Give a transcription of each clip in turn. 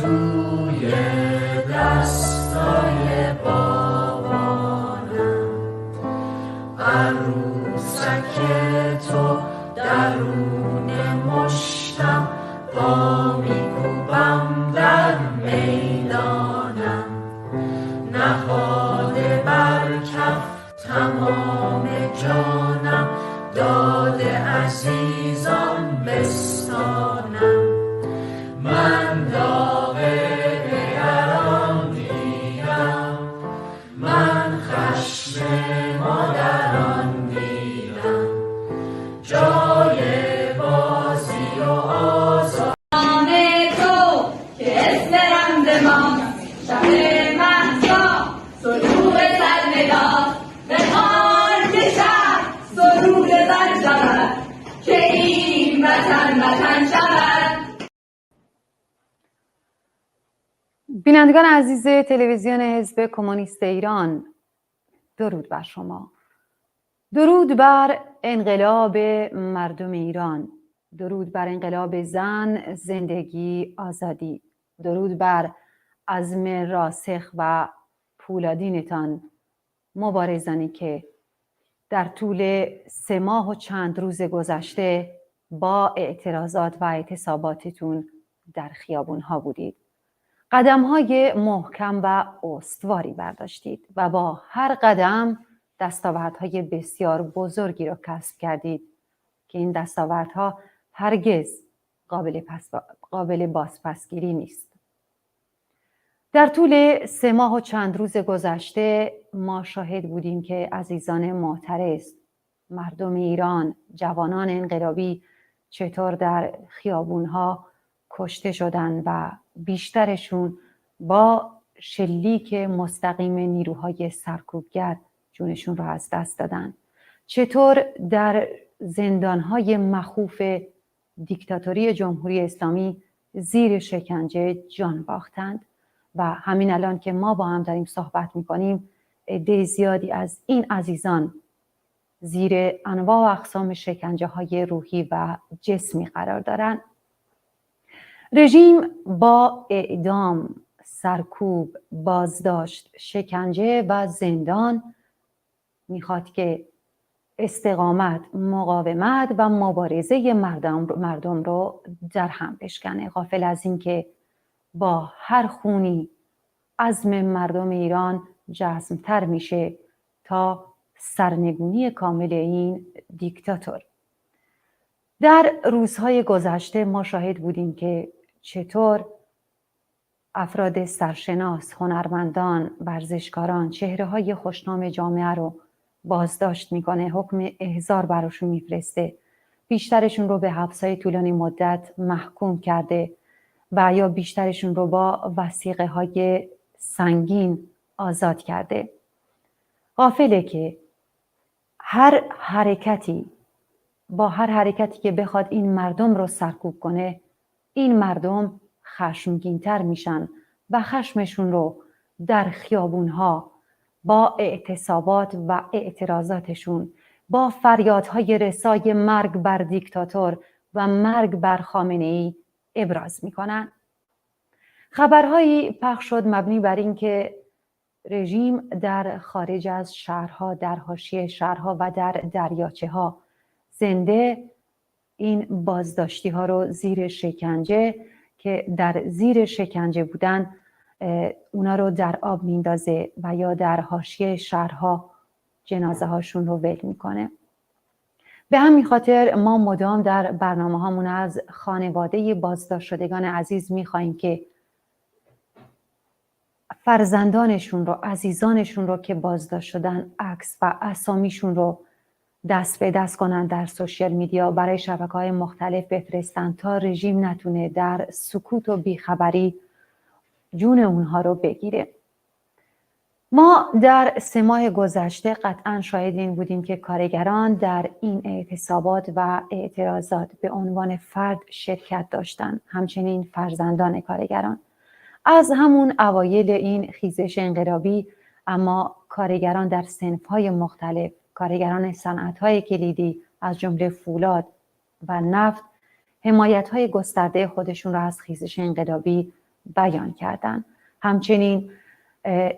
توی دستای بابانم، عروسک تو درون مشتم، پا میکوبم در میدانم، نهاده بر کف تمام جانم، داده عزیزان بستانم. من داغ دگران دیدم، من خشم مادران دیدم، جای بازی و آزاد تو که اسپرنده ما شب محسا سرور سرمداد به خان کشد سرور بر شود که این وطن وطن شود. بینندگان عزیز تلویزیون حزب کمونیست ایران، درود بر شما. درود بر انقلاب مردم ایران، درود بر انقلاب زن، زندگی، آزادی، درود بر عزم راسخ و پولادینتان، مبارزانی که در طول 3 ماه و چند روز گذشته با اعتراضات و اعتصاباتتون در خیابونها بودید. قدم‌های محکم و استواری برداشتید و با هر قدم دستاوردهای بسیار بزرگی را کسب کردید که این دستاوردها هرگز قابل بازپسگیری نیست. در طول 3 ماه و چند روز گذشته ما شاهد بودیم که عزیزان معترض، مردم ایران، جوانان انقلابی چطور در خیابونها کشته شدند و بیشترشون با شلیک مستقیم نیروهای سرکوبگر جونشون را از دست دادن. چطور در زندانهای مخوف دیکتاتوری جمهوری اسلامی زیر شکنجه جان باختند و همین الان که ما با هم داریم صحبت میکنیم عده زیادی از این عزیزان زیر انواع و اقسام شکنجه های روحی و جسمی قرار دارند. رژیم با اعدام، سرکوب، بازداشت، شکنجه و زندان میخواد که استقامت، مقاومت و مبارزه مردم رو در هم بشکنه، غافل از این که با هر خونی عزم مردم ایران جزم‌تر میشه تا سرنگونی کامل این دیکتاتور. در روزهای گذشته ما شاهد بودیم که چطور افراد سرشناس، هنرمندان، ورزشکاران چهره‌های خوشنام جامعه رو بازداشت میکنه، حکم احضار براشون میفرسته، بیشترشون رو به حبس‌های طولانی مدت محکوم کرده و یا بیشترشون رو با وثیقه‌های سنگین آزاد کرده. غافله که با هر حرکتی که بخواد این مردم رو سرکوب کنه، این مردم خشمگین‌تر میشن و خشمشون رو در خیابونها با اعتصابات و اعتراضاتشون، با فریادهای رسای مرگ بر دیکتاتور و مرگ بر خامنه‌ای ابراز میکنن. خبرهایی پخش شد مبنی بر این که رژیم در خارج از شهرها، در حاشیه شهرها و در دریاچه ها زنده این بازداشتی ها رو زیر شکنجه که در زیر شکنجه بودن اونا رو در آب میندازه و یا در حاشیه شهرها جنازه هاشون رو ول میکنه. به همین خاطر ما مدام در برنامه هامون از خانواده بازداشت شدگان عزیز میخوایم که فرزندانشون رو، عزیزانشون رو که بازداشت شدن عکس و اسامیشون رو دست به دست کنن، در سوشیال میدیا برای شبکه‌های مختلف بفرستن تا رژیم نتونه در سکوت و بیخبری جون اونها رو بگیره. ما در 3 ماه گذشته قطعا شاهد این بودیم که کارگران در این اعتصابات و اعتراضات به عنوان فرد شرکت داشتند، همچنین فرزندان کارگران. از همون اوایل این خیزش انقلابی اما کارگران در صنف‌های مختلف، کارگران صنعت‌های کلیدی از جمله فولاد و نفت، حمایت‌های گسترده خودشون را از خیزش انقلابی بیان کردند. همچنین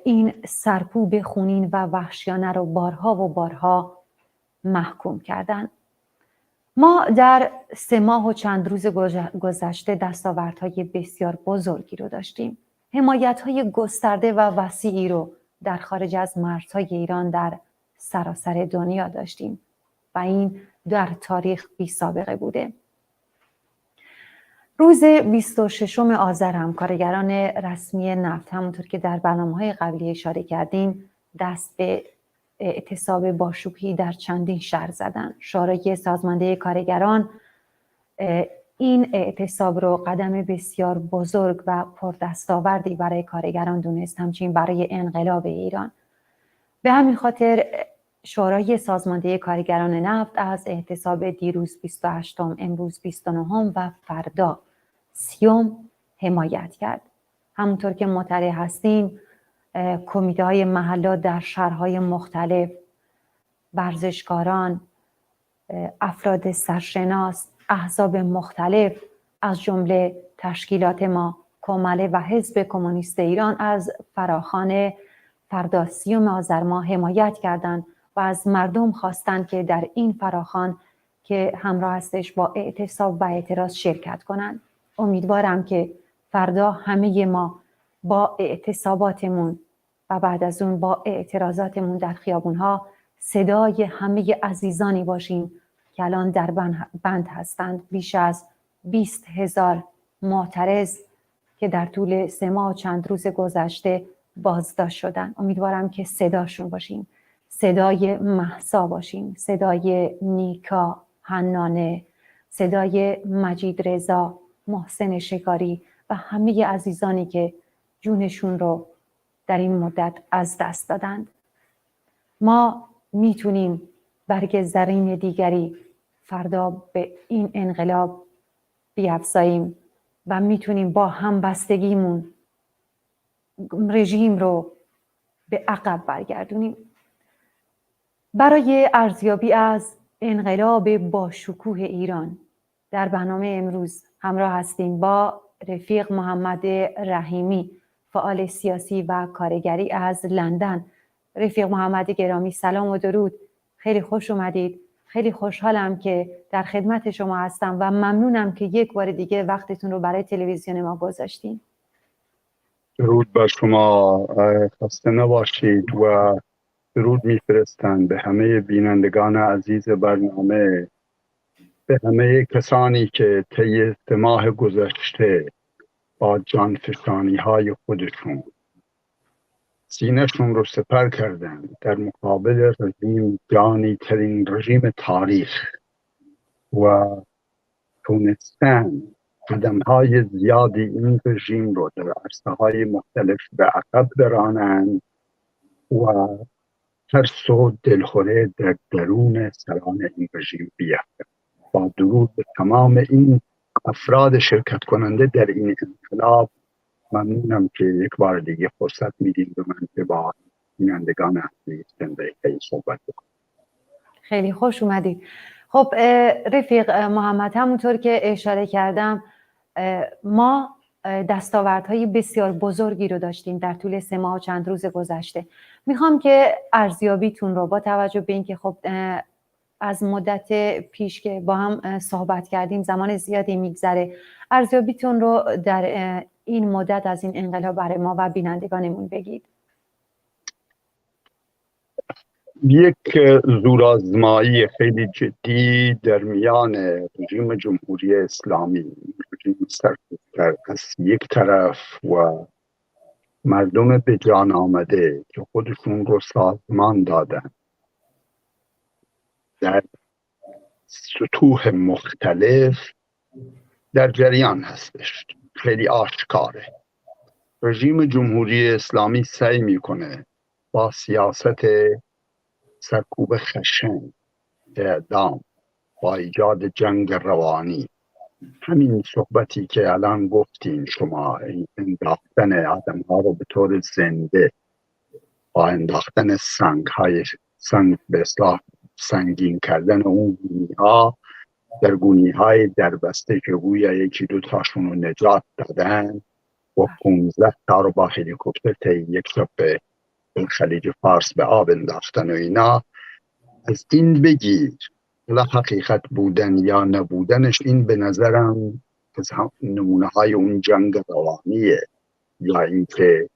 این سرکوب خونین و وحشیانه رو بارها و بارها محکوم کردند. ما در 3 ماه و چند روز گذشته دستاوردهای بسیار بزرگی رو داشتیم. حمایت‌های گسترده و وسیعی رو در خارج از مرزهای ایران در سراسر دنیا داشتیم و این در تاریخ بی سابقه بوده. روز 26 آذر هم کارگران رسمی نفت همونطور که در برنامه‌های قبلی اشاره کردیم دست به اعتصاب باشکوهی در چندین شهر زدن. شورای سازمانده کارگران این اعتصاب رو قدم بسیار بزرگ و پردستاوردی برای کارگران دونست، همچنین برای انقلاب ایران. به همین خاطر شورای سازمانده کارگران نفت از اعتصاب دیروز 28 امروز 29 و فردا 30 حمایت کرد. همونطور که مطلع هستین کمیته های محلات در شهرهای مختلف، ورزشکاران، افراد سرشناس، احزاب مختلف از جمله تشکیلات ما، کمله و حزب کمونیست ایران از فراخوان فردا 30 آذر ماه حمایت کردند و از مردم خواستند که در این فراخوان که همراه هستش با اعتصاب و اعتراض شرکت کنند. امیدوارم که فردا همه ما با اعتصاباتمون و بعد از اون با اعتراضاتمون در خیابونها صدای همه عزیزانی باشیم که الان در بند هستند. بیش از 20,000 معترض که در طول 3 ماه و چند روز گذشته بازداشت شدن. امیدوارم که صداشون باشیم، صدای مهسا باشیم، صدای نیکا، حنانه، صدای مجید رضا، محسن شکاری و همه عزیزانی که جونشون رو در این مدت از دست دادند. ما میتونیم برگ زرین دیگری فردا به این انقلاب بیفزاییم و میتونیم با همبستگیمون رژیم رو به عقب برگردونیم. برای ارزیابی از انقلاب با شکوه ایران در برنامه امروز همراه هستیم با رفیق محمد رحیمی، فعال سیاسی و کارگری از لندن. رفیق محمد گرامی سلام و درود، خیلی خوش اومدید. خیلی خوشحالم که در خدمت شما هستم و ممنونم که یک بار دیگه وقتتون رو برای تلویزیون ما گذاشتین. درود بر شما، خسته نباشید و درود میفرستم به همه بینندگان عزیز برنامه، به همه کسانی که طی 3 ماه گذشته با جانفشانی های خودشون سینه‌شون رو سپر کردن در مقابل رژیم، جانی ترین رژیم تاریخ، و تونستن قدم های زیادی این رژیم رو در عرصه های مختلف به عقب برانند و ترس و دلخوره در درون سران این رژیم بیفته. با درود به تمام این افراد شرکت کننده در این انقلاب، ممنونم که یک بار دیگه فرصت میدیم به من که با بینندگان عزیز زنده صحبت بکنم. خیلی خوش اومدید. خب رفیق محمد، همونطور که اشاره کردم ما دستاوردهای بسیار بزرگی رو داشتیم در طول 3 ماه و چند روز گذشته. میخوام که ارزیابیتون رو با توجه به اینکه خب از مدت پیش که با هم صحبت کردیم زمان زیادی میگذره، ارزیابیتون رو در این مدت از این انقلاب برای ما و بینندگانمون بگید. یک زورآزمایی خیلی جدی در میان رژیم جمهوری اسلامی، رژیم سرکوبگر از یک طرف، و مردم به جان آمده که خودشون رو سازمان دادن در سطوح مختلف در جریان هستش. خیلی آشکاره رژیم جمهوری اسلامی سعی میکنه با سیاست سرکوب خشن، اعدام، با ایجاد جنگ روانی، همین صحبتی که الان گفتین شما، انداختن آدم ها رو به طور زنده با انداختن سنگ به اصلاح سنگین کردن اون گونی ها در گونی های دربسته که گویا 1-2 تاشون رو نجات دادن، و 15 تا رو با هلیکوپتر طی یک شب به خلیج فارس به آب انداختن و اینا. از این بگیر حالا حقیقت بودن یا نبودنش، این به نظرم از نمونه های اون جنگ روانیه، یا اینکه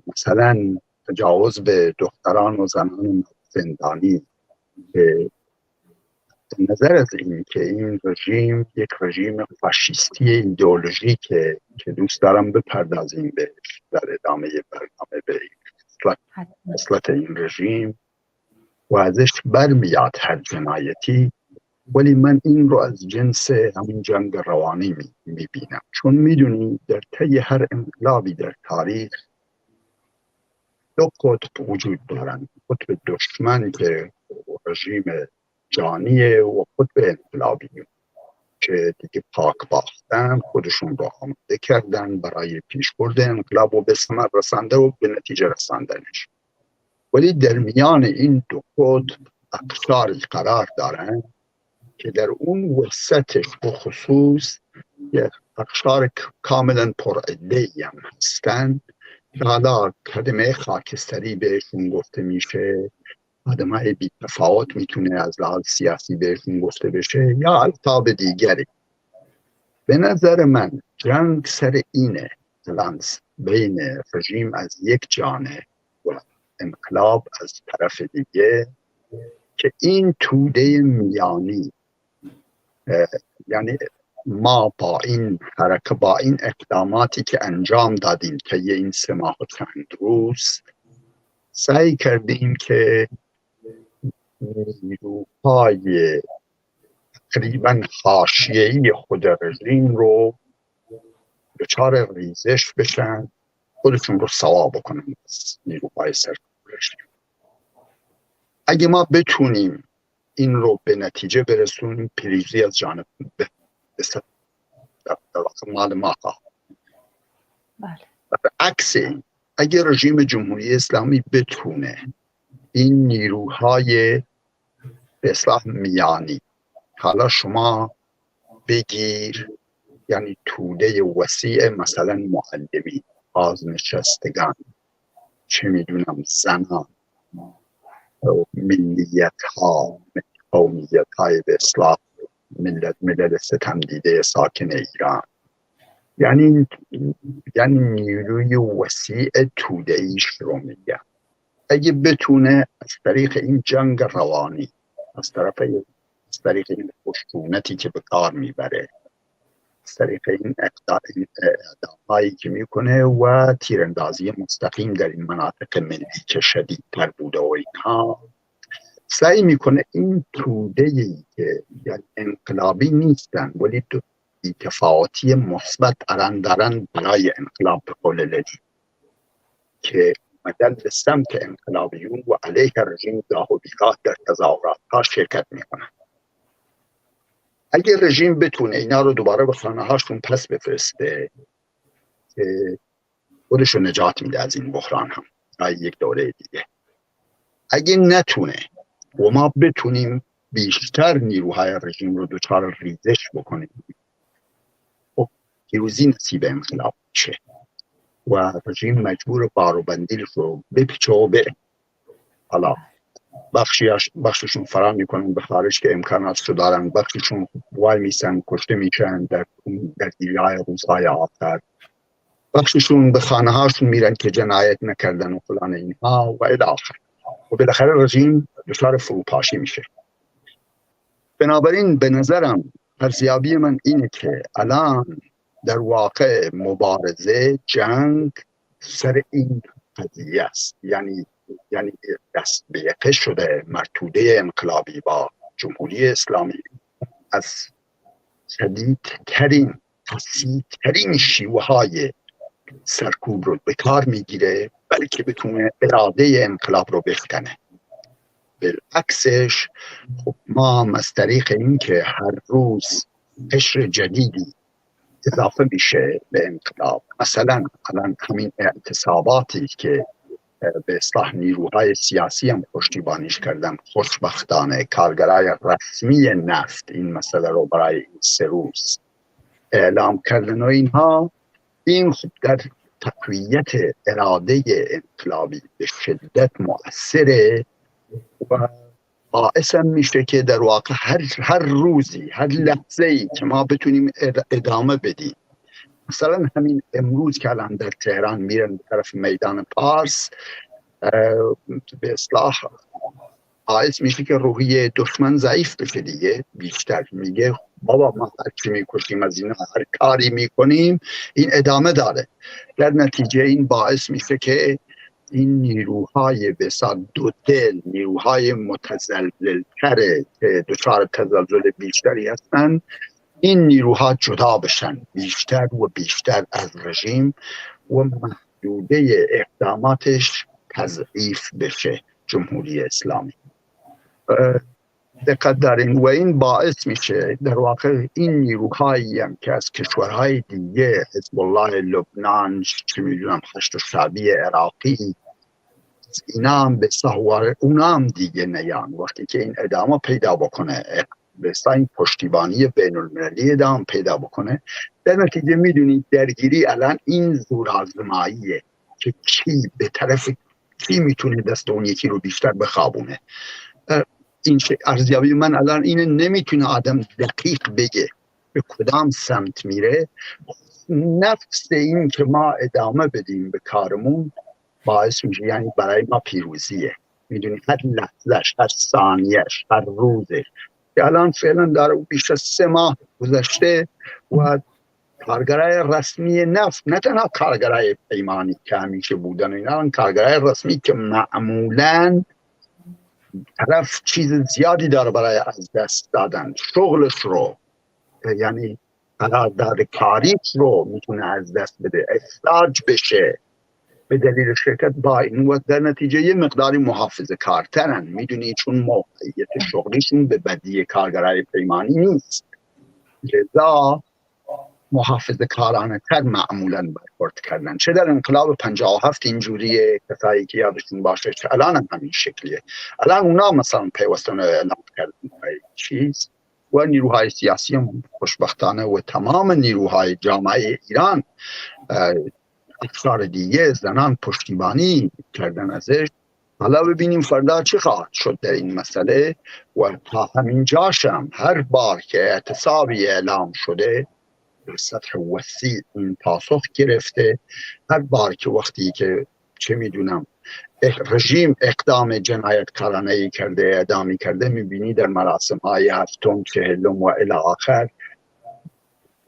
مثلا تجاوز به دختران و زنان زندانی. به نظر از این که این رژیم یک رژیم فاشیستی ایدئولوژی که دوست دارم بپردازیم بهش در ادامه برنامه، به اصلت این رژیم و ازش برمیاد هر جنایتی، ولی من این رو از جنس همین جنگ روانی میبینم، چون میدونی در طی هر انقلابی در تاریخ دو قطب وجود دارن، قطب دشمن که رژیم جانیه و قطب انقلابی که دیگه پاک باختن، خودشون رو آماده کردن برای پیشبرد انقلاب و به ثمر رسانده و به نتیجه رساندنش. ولی در میان این دو قطب اقشاری قرار دارن که در اون وسطش بخصوص یک اقشار کاملا پرعده‌ای هم هستن که حالا کلمه خاکستری بهشون گفته میشه، آدمای بی تفاوت میتونه از لحاظ سیاسی بهشون گفته بشه یا القاب دیگری. به نظر من جنگ سر اینه بین رژیم از یک جانب و انقلاب از طرف دیگه، که این توده میانی، یعنی ما با این حرکت، با این اقداماتی که انجام دادیم که این 3 ماه و چند روز، سعی کردیم که نیروهای تقریبا حاشیه‌ای خود رژیم رو دچار ریزش بشن، خودشون رو سوا بکنن از نیروهای سرکوب رژیم. اگه ما بتونیم این رو به نتیجه برسونیم، پیروزی از جانب مال ما ها. عکس این، اگه رژیم جمهوری اسلامی بتونه این نیروهای به اصطلاح میانی، حالا شما بگیر یعنی توده وسیع، مثلا معلمی، بازنشستگان، چه میدونم زنان، ملیت ها، قومیت های به اصطلاح ملل ستمدیده ساکن ایران، یعنی نیروی وسیع توده ایش رو میگم. اگه بتونه از طریق این جنگ روانی، از طریق این خشونتی که به کار میبره، از طریق این اقدامایی که میکنه و تیراندازی مستقیم در این مناطق ملی که شدیدتر بوده و اینها، سعی میکنه این توده‌ای که یعنی انقلابی نیستن ولی تفاوتی مثبت دارن برای انقلاب به قول لدی، که مدن به سمت انقلابیون و علیه رژیم گاه و بیگاه در تظاهرات ها شرکت میکنن. اگر رژیم بتونه اینا رو دوباره به خانه هاشون پس بفرسته، که خودشو نجات میده از این بحران هم برای یک دوره دیگه. اگه نتونه و ما بتونیم بیشتر نیروهای رژیم رو دچار ریزش بکنیم، خب پیروزی نصیب انقلاب میشه و رژیم مجبور باروبندیش رو بپیچه و بره. حالا بخششون فرار میکنن به خارج که امکاناتشو دارن، بخششون وای میسن کشته میشن در دیریهای روزهای آخر، بخششون به خانه هاشون میرن که جنایت نکردن و فلان اینها و الی آخر، و بالاخره رژیم دچار فروپاشی میشه. بنابراین به نظرم ارزیابی من اینه که الان در واقع مبارزه، جنگ سر این قضیه است، یعنی دست به یقه شده مرتوده انقلابی با جمهوری اسلامی از شدیدترین فسیح‌ترین شیوه های سرکوب رو به کار میگیره، بلکه بتونه اراده انقلاب رو بخکنه. بالعکسش خب ما هم از طریق این که هر روز قشر جدیدی اضافه میشه به انقلاب، مثلا الان همین اعتصاباتی که به اصلاح نیروهای سیاسی هم پشتیبانیش کردن، خوشبختانه کارگرای رسمی نفت این مسئله رو برای این 3 روز اعلام کردن و اینها، این در تقویت اراده انقلابی به شدت مؤثره و باعث میشه که در واقع هر روزی، هر لحظه ای که ما بتونیم ادامه بدیم. مثلا همین امروز که الان در تهران میرن به طرف میدان پارس، به اصلاح باعث میشه که روحیه دشمن ضعیف بشه دیگه. بیشتر میگه بابا ما هر چی میکشیم از اینا، هر کاری میکنیم، این ادامه داره. در نتیجه این باعث میشه که این نیروهای بسیار دو دل، نیروهای متزلزل‌تر که دچار تزلزل بیشتری هستن، این نیروها جدا بشن بیشتر و بیشتر از رژیم و محدوده اقداماتش تضعیف بشه جمهوری اسلامی. دقت دارین و این باعث میشه در واقع این نیروهایی هم که از کشورهای دیگه، حزب الله لبنان، چه میدونم حشد شعبی عراقی، اینا هم به سهوار اونا هم دیگه نیان. وقتی که این ادامه پیدا بکنه، به این پشتیبانی بین المللی ادامه پیدا بکنه، در نتیجه میدونید درگیری الان این زورآزماییه که کی به طرف کی میتونه دست اون یکی رو بیشتر بخوابونه. این ارزیابی من الان اینه، نمیتونه آدم دقیق بگه به کدام سمت میره. نفس این که ما ادامه بدیم به کارمون باعث میشه، یعنی برای ما پیروزیه. میدونی هر لحظهش، هر ثانیهش، هر روزش که الان فعلا داره بیش از 3 ماه گذشته و کارگرای رسمی نفت، نه تنها کارگرای پیمانی که همیشه بودن، اینا کارگرای رسمی که معمولاً طرف چیز زیادی داره برای از دست دادن، شغلش رو، یعنی قرارداد کاریش رو میتونه از دست بده، اخراج بشه به دلیل شرکت با این و در نتیجه یه مقداری محافظه کارترن. میدونی چون موقعیت شغلیشون به بدی کارگرای پیمانی نیست، لذا محافظه کارانه تر معمولا برخورد کردن. چه در انقلاب 57 اینجوریه، کسایی که یادشون باشه، چه الان هم همین شکلیه. الان اونا مثلا پیوستن اعلام کردن چیز و نیروهای سیاسی هم خوشبختانه و تمام نیروهای جامعه ایران، اکثر دیگه زنان پشتیبانی کردن ازش. حالا ببینیم فردا چی خواهد شد در این مسئله. و تا همین جاشم هر بار که اعتصابی اعلام شده به سطح وسیع این پاسخ گرفته. هر بار که وقتی که چه میدونم رژیم اقدام جنایتکارانه‌ای کرده، اعدامی کرده، میبینی در مراسم های 7م، 40م و الی آخر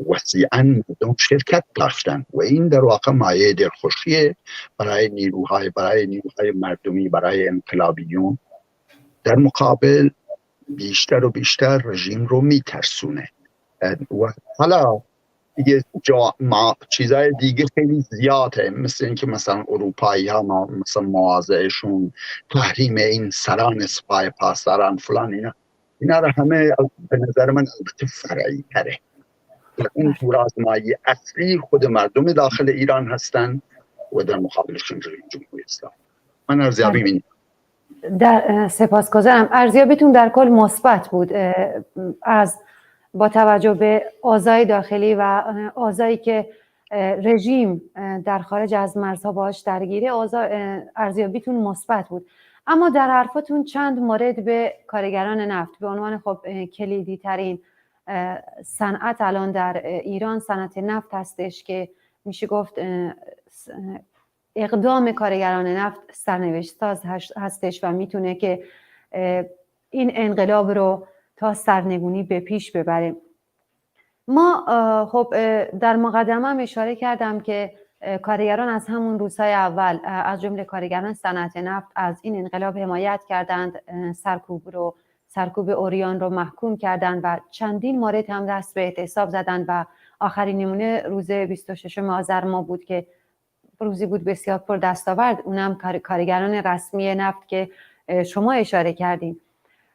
وسیعاً مردم شرکت داشتن و این در واقع مایه دلخوشیه برای نیروهای مردمی، برای انقلابیون. در مقابل بیشتر و بیشتر رژیم رو میترسونه. و حالا دیگه چیزای دیگه خیلی زیاده، مثل اینکه مثلا اروپایی ها مثلا مواضعشون تحریم این سران سپاه پاسداران فلان، اینا رو همه به نظر من البته فرعی تره. اون زورآزمایی اصلی خود مردم داخل ایران هستن و در مقابلشون جمهوری اسلامی. من ارزیابی این در سپاسگزارم. ارزیابیتون در کل مثبت بود از با توجه به اوضاع داخلی و اوضاعی که رژیم در خارج از مرزها باهاش درگیره. ارزیابیتون مثبت بود، اما در حرفاتون چند مورد به کارگران نفت به عنوان خب کلیدی ترین صنعت الان در ایران صنعت نفت هستش که میشه گفت اقدام کارگران نفت سرنوشت ساز هستش و میتونه که این انقلاب رو تا سرنگونی به پیش ببره. ما خب در مقدمه هم اشاره کردم که کارگران از همون روزهای اول از جمله کارگران صنعت نفت از این انقلاب حمایت کردند، سرکوب عریان رو محکوم کردند و چندین مورد هم دست به اعتصاب زدند و آخرین نمونه روز 26 آذر ما بود که روزی بود بسیار پر دستاورد، اونم کارگران رسمی نفت که شما اشاره کردین.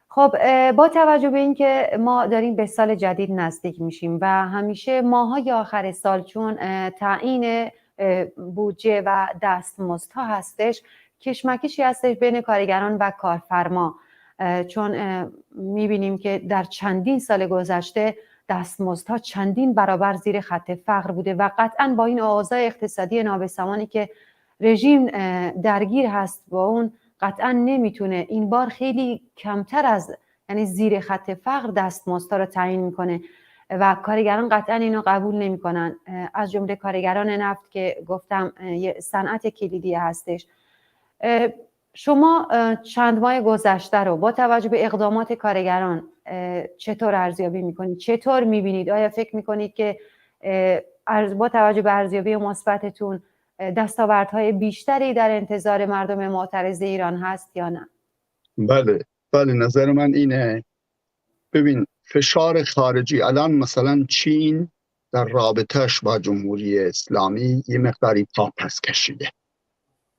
خب با توجه به اینکه ما داریم به سال جدید نزدیک میشیم و همیشه ماهای آخر سال چون تعیین بودجه و دستمزدها هستش، کشمکشی هستش بین کارگران و کارفرما، چون میبینیم که در چندین سال گذشته دستمزدها چندین برابر زیر خط فقر بوده و قطعا با این اوضاع اقتصادی نابسامانی که رژیم درگیر هست با اون قطعا نمیتونه این بار خیلی کمتر از یعنی زیر خط فقر دستمزدها رو تعیین میکنه و کارگران قطعا اینو قبول نمیکنن، از جمله کارگران نفت که گفتم یه صنعت کلیدی هستش. شما چند ماه گذشته رو با توجه به اقدامات کارگران چطور ارزیابی میکنید؟ چطور میبینید؟ آیا فکر میکنید که با توجه به ارزیابی مثبتتون دستاوردهای بیشتری در انتظار مردم معترض ایران هست یا نه؟ بله نظر من اینه. ببین فشار خارجی الان مثلا چین در رابطهش با جمهوری اسلامی یه مقداری پا پس کشیده،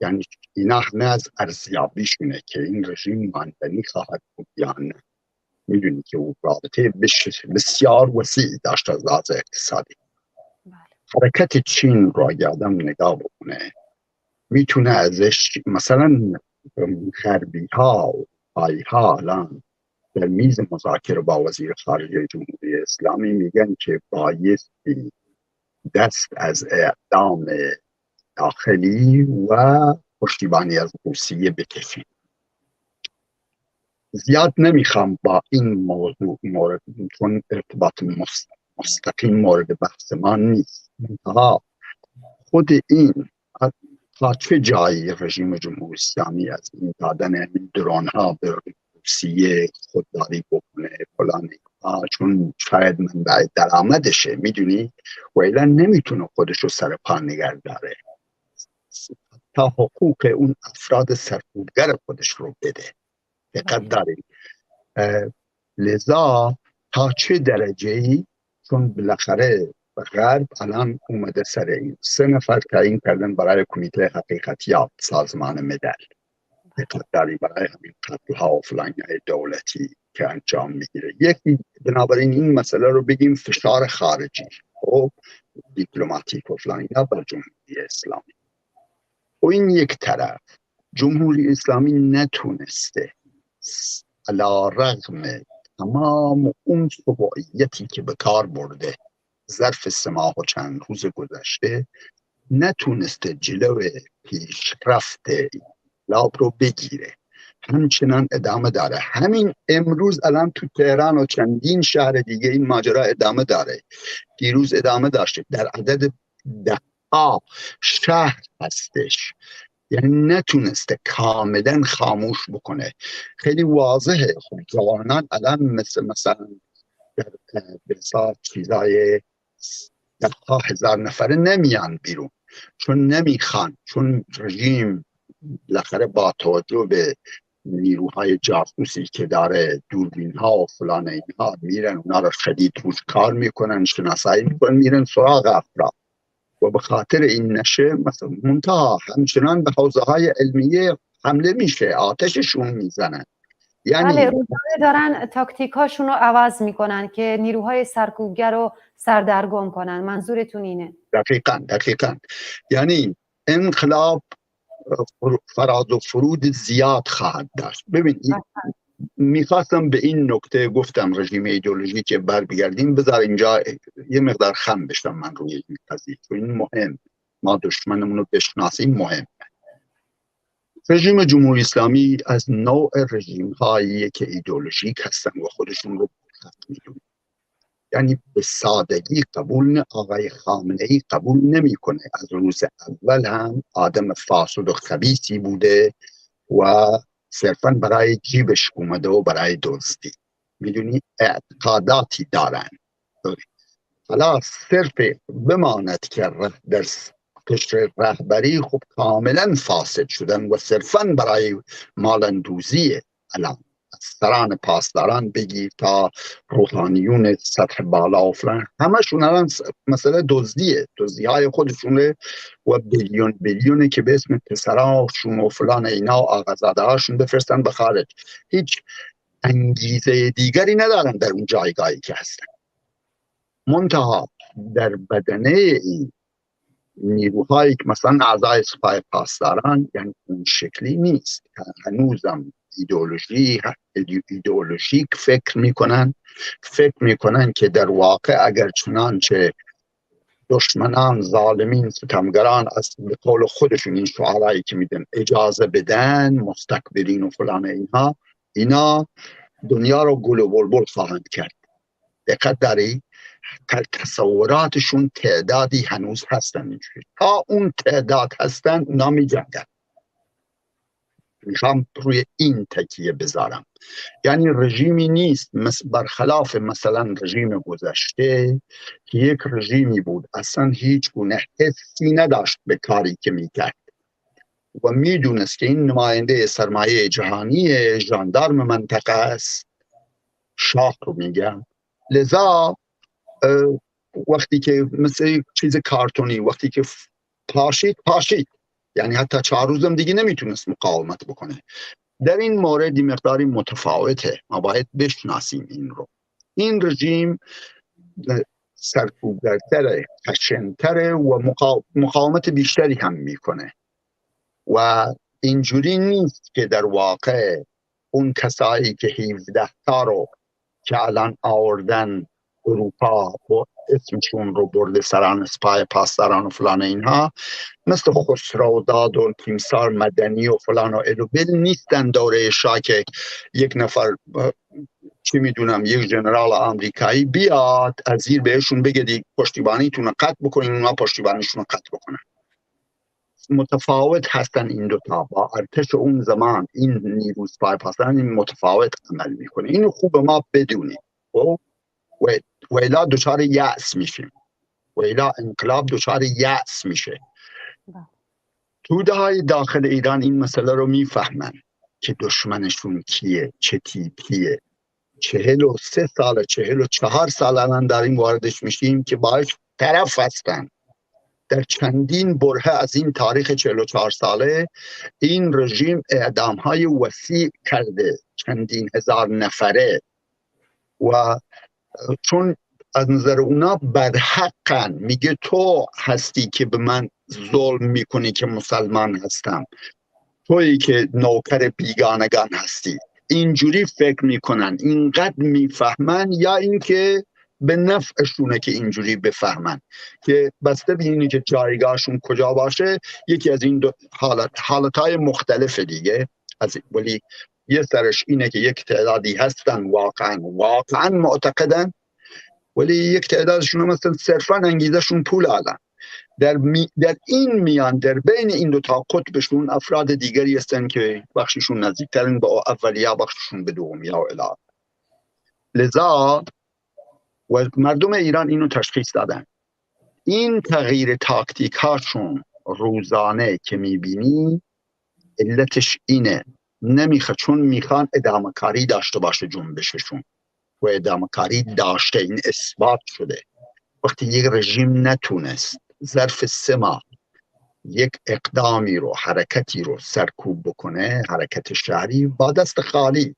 یعنی اینا همه از ارزیابیشونه که این رژیم ماندنی خواهد بود یا نه. میدونی که اون رابطه بسیار وسیع داشت از لحاظ اقتصادی. حرکت چین را یادم نگاه بکنه میتونه ازش مثلا غربی ها و پایی ها الان در میز مذاکره با وزیر خارجه جمهوری اسلامی میگن که بایستی دست از اعدام داخلی و پشتیبانی از روسیه بکشیم. زیاد نمیخوام با این موضوع چون ارتباط مستقیم مورد بحث ما نیست. خود این تا چه جایی رژیم جمهوری اسلامی از این دادن درون ها به روسیه خودداری بکنه فلان، چون شاید منبع درآمدشه، میدونی، و ایلا نمیتونه خودشو سر پا نگه داره تا حقوق اون افراد سرکوبگر خودش رو بده. دقت دارید. لذا تا چه درجه‌ای، چون بالاخره غرب الان اومده سر این 3 نفر تعیین کردن برای کمیته حقیقتیاب سازمان ملل. دقت دارید برای همین قتل ها و فلان دولتی که انجام میگیره. یکی بنابراین این مسئله رو بگیم فشار خارجی و دیپلماتیک و فلان اینا بر جمهوری اسلامی. و این یک طرف جمهوری اسلامی نتونسته علی رغم تمام اون سبوعیتی که به کار برده ظرف 3 ماه و چند روز گذشته نتونسته جلو پیشرفت انقلاب رو بگیره، همچنان ادامه داره. همین امروز الان تو تهران و چندین شهر دیگه این ماجرا ادامه داره. دیروز ادامه داشته، در عدد 10 شهر هستش. یعنی نتونسته کاملا خاموش بکنه. خیلی واضحه. خب جوانان الان مثلا در بسیار چیزای 10,000 نفره نمیان بیرون، چون نمیخوان، چون رژیم بالاخره با توجه به نیروهای جاسوسی که داره، دوربین ها و فلان اینها، میرن اونا رو شدید روش کار میکنن، شناسایی میکنن، میرن سراغ افراد و به خاطر این نشه مثلا منتها همچنان به حوزه های علمیه حمله میشه، آتششون میزنن. یعنی بله، روزانه دارن تاکتیک هاشون رو عوض میکنن که نیروهای سرکوبگر رو سردرگم کنن. منظورتون اینه؟ دقیقاً. یعنی انقلاب فراز و فرود زیاد خواهد داشت. ببین میخواستم به این نکته گفتم رژیم ایدئولوژی که بر بگردیم، بذار اینجا یه مقدار خم بشم من روی این قضیه، چون این مهم، ما دشمنمون رو بشناسیم مهم. رژیم جمهوری اسلامی از نوع رژیم هایی که ایدئولوژیک هستن و خودشون رو میدونن، یعنی به سادگی قبول آقای خامنه‌ای قبول نمیکنه. از روز اول هم آدم فاسد و خبیثی بوده و صرفاً برای جیبش اومده و برای دزدی، میدونی، اعتقاداتی دارن. حالا صرف بماند که در قشر رهبری خب کاملا فاسد شدن و صرفاً برای مالندوزی. الان از سران پاسداران بگیر تا روحانیون سطح بالا و فلان، همشون الان مسئله دزدی های خودشونه و بیلیونه که به اسم پسراشون و فلان اینا و آقازاده هاشون بفرستن به خارج. هیچ انگیزه دیگری ندارن در اون جایگاهی که هستن. منتها در بدنه این نیروهایی که مثلا اعضای سپاه پاسداران، یعنی اون شکلی نیست. هنوزم ایدئولوژیک فکر میکنن که در واقع اگر چنانچه دشمنان، ظالمین، ستمگران از به قول خودشون این شعارهایی که میدن اجازه بدن، مستکبرین و فلان، اینا دنیا رو گل و بلبل خواهند کرد. دقت داری؟ تصوراتشون تعدادی هنوز هستن اینجوری. تا اون تعداد هستن اونا می جنگن. میخوام روی این تکیه بذارم. یعنی رژیمی نیست برخلاف مثلا رژیم گذشته که یک رژیمی بود اصلا هیچ گونه حسی نداشت به کاری که میکرد و میدونست که این نماینده سرمایه جهانی ژاندارم منطقه است، شاه رو میگم. لذا وقتی که مثل چیز کارتونی وقتی که پاشید، یعنی حتی 4 روزم دیگه نمیتونست مقاومت بکنه. در این مورد مقداری متفاوته، ما باید بشناسیم این رو. این رژیم سرکوبگرتره، خشنتره و مقاومت بیشتری هم میکنه و اینجوری نیست که در واقع اون کسایی که 17 تا رو که الان آوردن اروپا و اسمشون رو برده سران سپاه پاسداران و فلان اینها، مثل خسروداد و تیمسار مدنی و فلان و الوبل نیستن دوره شاه که یک نفر چی میدونم یک جنرال آمریکایی بیاد از زیر بهشون بگه دی پشتیبانیتون رو قطع بکنین، اونا پشتیبانیشون رو قطع بکنن. متفاوت هستن این دوتا. با ارتش اون زمان این نیروی سپاه پاسداران این متفاوت عمل میکنه. اینو خوب ما بدونیم و الا دچار یأس میشیم، و الا انقلاب دچار یأس میشه. توده‌های داخل ایران این مسئله رو میفهمن که دشمنشون کیه، چه تیپیه. 43 سال 44 سال الان داریم واردش میشیم که باش طرف هستن. در چندین برهه از این تاریخ 44 ساله این رژیم اعدام‌های وسیع کرده، چندین هزار نفره، و چون از نظر اونا برحقن. میگه تو هستی که به من ظلم میکنی که مسلمان هستم، تویی که نوکر بیگانگان هستی. اینجوری فکر میکنن، اینقدر میفهمن، یا اینکه به نفعشونه که اینجوری بفهمن، که بسته به اینی که جایگاهشون کجا باشه. یکی از این دو حالتهای مختلف دیگه، ولی یه سرش اینه که یک تعدادی هستن واقعا معتقدن، ولی یک تعدادشون مثلا صرفا انگیزشون پول آدن. در این میان، در بین این دو تا قطبشون افراد دیگری هستن که بخششون نزدیکترین با اولیا، بخششون به دومیا و الی. لذا و مردم ایران اینو تشخیص دادن. این تغییر تاکتیک هاشون روزانه که میبینی علتش اینه، چون میخوان ادامه کاری داشته باشه جنبششون، و ادامه کاری داشته، این اثبات شده. وقتی یک رژیم نتونست ظرف 3 ماه یک اقدامی رو، حرکتی رو سرکوب بکنه، حرکت شهری، با دست خالی،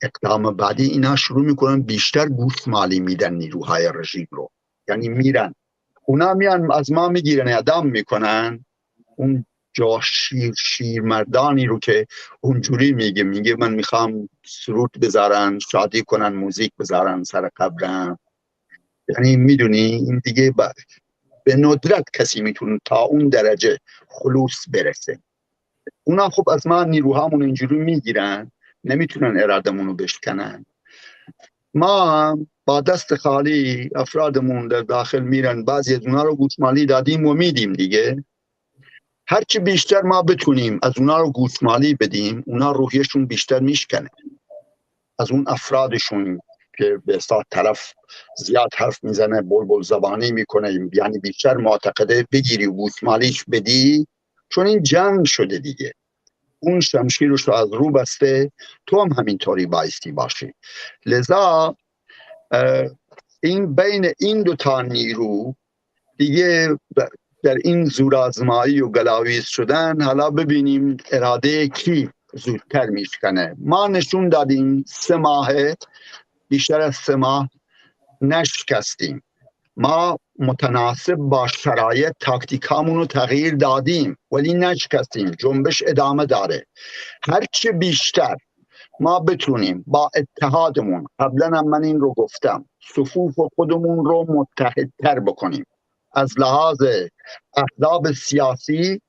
اقدام بعدی اینا شروع میکنن بیشتر گوشمالی میدن نیروهای رژیم رو. یعنی میرن اونا میان از ما میگیرن، اعدام میکنن. اون جا شیر مردانی رو که اونجوری میگه من میخوام سرود بذارن، شادی کنن، موزیک بذارن سر قبرم. یعنی میدونی این دیگه به ندرت کسی میتونه تا اون درجه خلوص برسه. اونا خب از ما نیروهامون اینجوری میگیرن، نمیتونن ارادمون رو بشکنن. ما با دست خالی افرادمون در داخل میرن، بعضی از اونا رو گوشمالی دادیم و میدیم دیگه. هرچی بیشتر ما بتونیم از اونا رو گوشمالی بدیم، اونا روحیشون بیشتر میشکنه. از اون افرادشون که به ساعت طرف زیاد حرف میزنه، بلبل زبانی میکنه، یعنی بیشتر معتقده بگیری و گوشمالیش بدی، چون این جنگ شده دیگه. اون شمشیرش رو از رو بسته، تو هم همینطوری بایستی باشی. لذا این بین این دو تا نیرو دیگه در این زورآزمایی و گلاویز شدن، حالا ببینیم اراده کی زودتر میشکنه. ما نشون دادیم 3 ماه، بیشتر از 3 ماه نشکستیم. ما متناسب با شرایط تاکتیکامون رو تغییر دادیم ولی نشکستیم. جنبش ادامه داره. هرچی بیشتر ما بتونیم با اتحادمون، قبلا هم من این رو گفتم، صفوف خودمون رو متحدتر بکنیم از لحاظ احزاب سیاسی،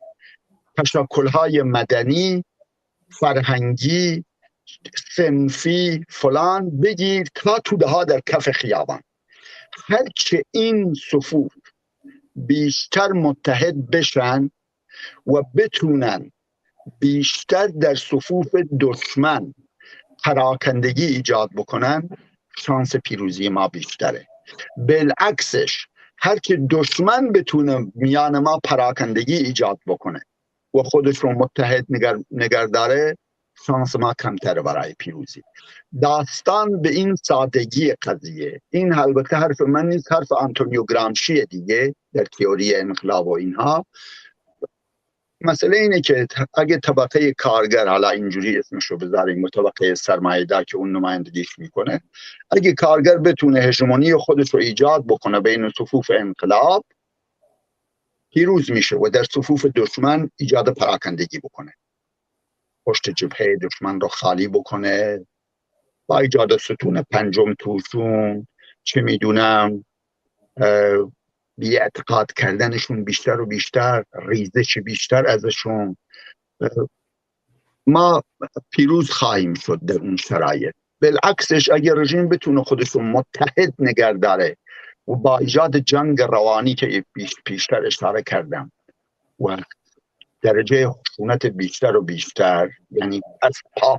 تشکل‌های مدنی، فرهنگی، صنفی، فلان، بگیر تا توده ها در کف خیابان. هرچه این صفوف بیشتر متحد بشن و بتونن بیشتر در صفوف دشمن پراکندگی ایجاد بکنن، شانس پیروزی ما بیشتره. بالعکسش هرچه دشمن بتونه میان ما پراکندگی ایجاد بکنه و خودش رو متحد نگرداره، شانس ما کمتره برای پیروزی. داستان به این سادگی قضیه. این البته حرف من نیست، حرف آنتونیو گرامشی دیگه در تئوری انقلاب و اینها. مسئله اینه که اگه طبقه کارگر، حالا اینجوری اسمشو بذاریم، و طبقه سرمایه‌دار که اون نمایندگیش میکنه، اگه کارگر بتونه هژمونی خودش رو ایجاد بکنه بین صفوف انقلاب، پیروز میشه و در صفوف دشمن ایجاد پراکندگی بکنه، پشت جبهه دشمن رو خالی بکنه با ایجاد ستون پنجم توشون، چه میدونم بی اعتقاد کردنشون بیشتر و بیشتر، ریزش بیشتر ازشون. ما پیروز خواهیم شد در اون شرایط. بالعکسش اگر رژیم بتونه خودش رو متحد نگه داره و با ایجاد جنگ روانی که پیشتر اشاره کردم و درجه خشونت بیشتر و بیشتر، یعنی از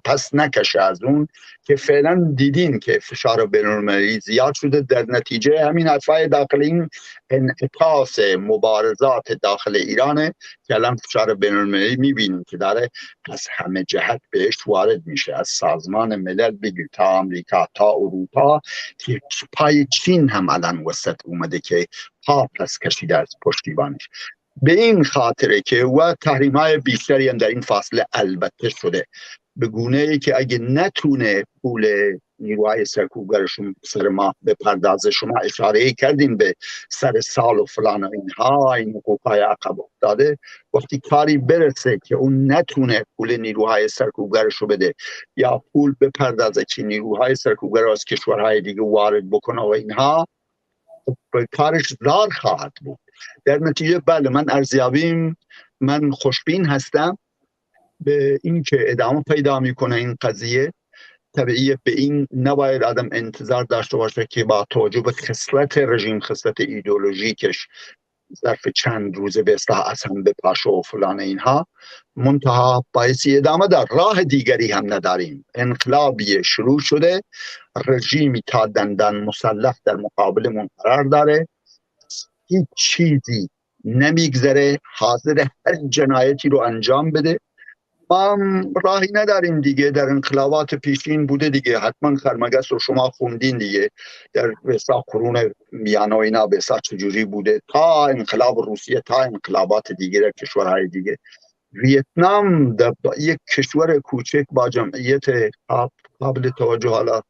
پس نکشه از اون که فعلا دیدین که فشار بین‌المللی زیاد شده، در نتیجه همین حرفای داخل این انعکاس مبارزات داخل ایرانه که الان فشار بین‌المللی میبینیم که داره از همه جهت بهش وارد میشه، از سازمان ملل بگیر تا آمریکا تا اروپا، که پای چین هم الان وسط اومده که پس کشیده از پشتیبانش. به این خاطره که و تحریم‌های بیشتری هم در این فاصله البته شده، به گونه ای که اگه نتونه پول نیروهای سرکوبگرشون سر ما بپردازه، شما اشاره کردین به سر سال و فلان و اینها، این حقوقهای عقب افتاده، وقتی کاری برسه که اون نتونه پول نیروهای سرکوبگرشو بده یا پول بپردازه که نیروهای سرکوبگر از کشورهای دیگه وارد بکنه و اینها، کارش زار خواهد بود. در نتیجه بله، من خوشبین هستم به این که ادامه پیدا میکنه این قضیه. طبیعیه به این نباید آدم انتظار داشته باشه که با توجه به خصلت رژیم، خصلت ایدئولوژیکش، ظرف چند روزه به اصلاح از هم بپاشه و فلان اینها، منتها بایستی ادامه در راه دیگری هم نداریم. انقلابی شروع شده، رژیمی تا دندان مسلح در مقابلمون قرار داره، هیچ چیزی نمیگذره، حاضر هر جنایتی رو انجام بده. ما راهی نداریم دیگه، در انقلابات پیشین بوده دیگه، حتما خرمگس رو شما خوندین دیگه، در بسا قرون میانه و اینا بسا چجوری بوده، تا انقلاب روسیه، تا انقلابات دیگه در کشورهای دیگه. ویتنام یک کشور کوچک با جمعیت قابل توجه، حالا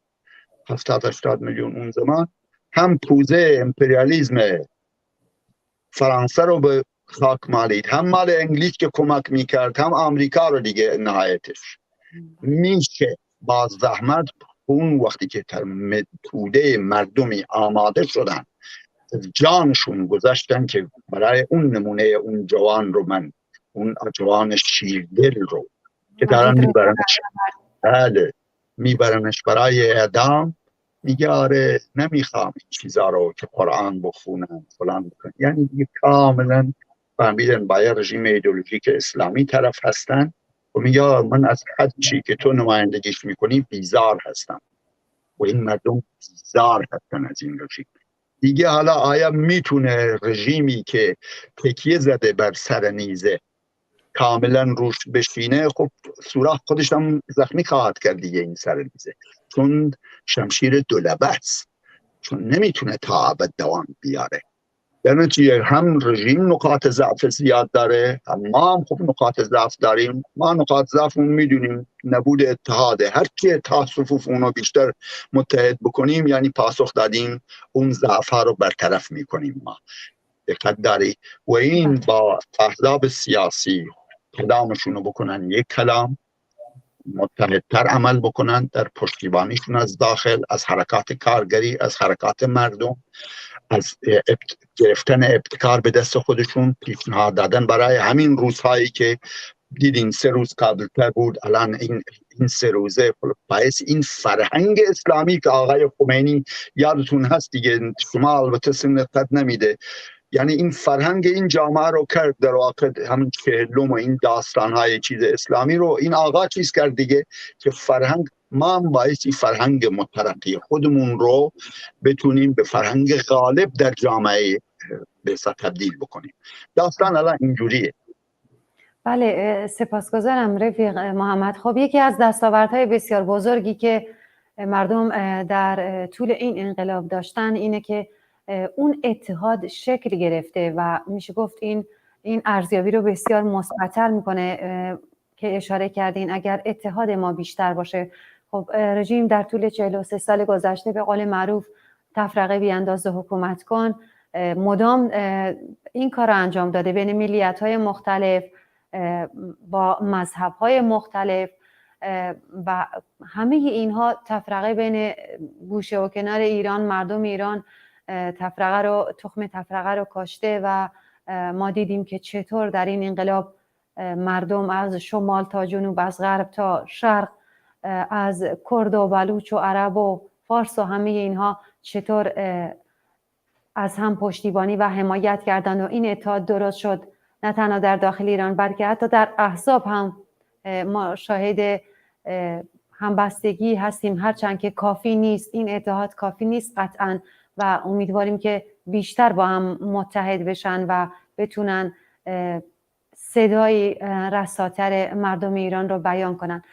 70-80 میلیون اون زمان، هم پوزه امپریالیزم فرانسه رو به خاک مالید، هم مال انگلیس که کمک میکرد، هم آمریکا رو دیگه. نهایتش میشه با زحمت اون وقتی که توده مردمی آماده شدن، جانشون گذاشتن که برای اون نمونه اون جوان رو، من اون جوان شیردل رو که دارن میبرنش برای اعدام، میگه آره نمیخوام این چیزا رو که قرآن بخونن فلان بکنن. یعنی دیگه کاملا فهمیدن با یه رژیم ایدئولوژیک اسلامی طرف هستن و میگه من از حد چی که تو نمایندگیش میکنی بیزار هستم و این مردم بیزار هستن از این رژیم دیگه. حالا آیا میتونه رژیمی که تکیه زده بر سر نیزه کاملا روش بشینه؟ خب سوراخ خودش هم زخمی خواهد کرد دیگه این سر نیزه، چون شمشیر دولبه است، چون نمیتونه تا ابد دوام بیاره. در نتیجه هم رژیم نقاط ضعف زیاد داره، ما هم خب نقاط ضعف داریم. ما نقاط ضعف میدونیم، نبود اتحاده. هر کی اتحاد صفوف اونو بیشتر متحد بکنیم یعنی پاسخ دادیم اون ضعف ها رو برطرف میکنیم. ما دقت داری و این با احزاب سیاسی کدامشون رو بکنن یک کلام، متحدتر عمل بکنن در پشتیبانیشون از داخل، از حرکات کارگری، از حرکات مردم، از گرفتن ابتکار به دست خودشون، پیشنهاد دادن برای همین روزهایی که دیدین 3 روز قبلتر بود، الان این 3 روزه باعث این فرهنگ اسلامی که آقای خمینی یادتون هست دیگه، شما البته سنت قد نمیده، یعنی این فرهنگ این جامعه رو کرد در واقع همین چهلم و این داستانهای چیز اسلامی رو این آقا چیز کرد دیگه، که فرهنگ ما هم بایستی فرهنگ مترقی خودمون رو بتونیم به فرهنگ غالب در جامعه بسا تبدیل بکنیم. داستان الان اینجوریه. بله، سپاسگزارم رفیق محمد. خب یکی از دستاوردهای بسیار بزرگی که مردم در طول این انقلاب داشتن اینه که اون اتحاد شکل گرفته و میشه گفت این ارزیابی رو بسیار مثبت‌تر میکنه که اشاره کردین. اگر اتحاد ما بیشتر باشه، خب رژیم در طول 43 سال گذشته به قول معروف تفرقه بیانداز و حکومت کن مدام این کار رو انجام داده، بین ملیت‌های مختلف، با مذهب‌های مختلف و همه اینها تفرقه بین گوشه و کنار ایران، مردم ایران تخم تفرقه رو کاشته و ما دیدیم که چطور در این انقلاب مردم از شمال تا جنوب، از غرب تا شرق، از کرد و بلوچ و عرب و فارس و همه اینها چطور از هم پشتیبانی و حمایت کردند و این اتحاد درست شد، نه تنها در داخل ایران بلکه حتی در احزاب هم ما شاهد همبستگی هستیم، هرچند که کافی نیست، این اتحاد کافی نیست قطعاً و امیدواریم که بیشتر با هم متحد بشن و بتونن صدای رساتر مردم ایران رو بیان کنن.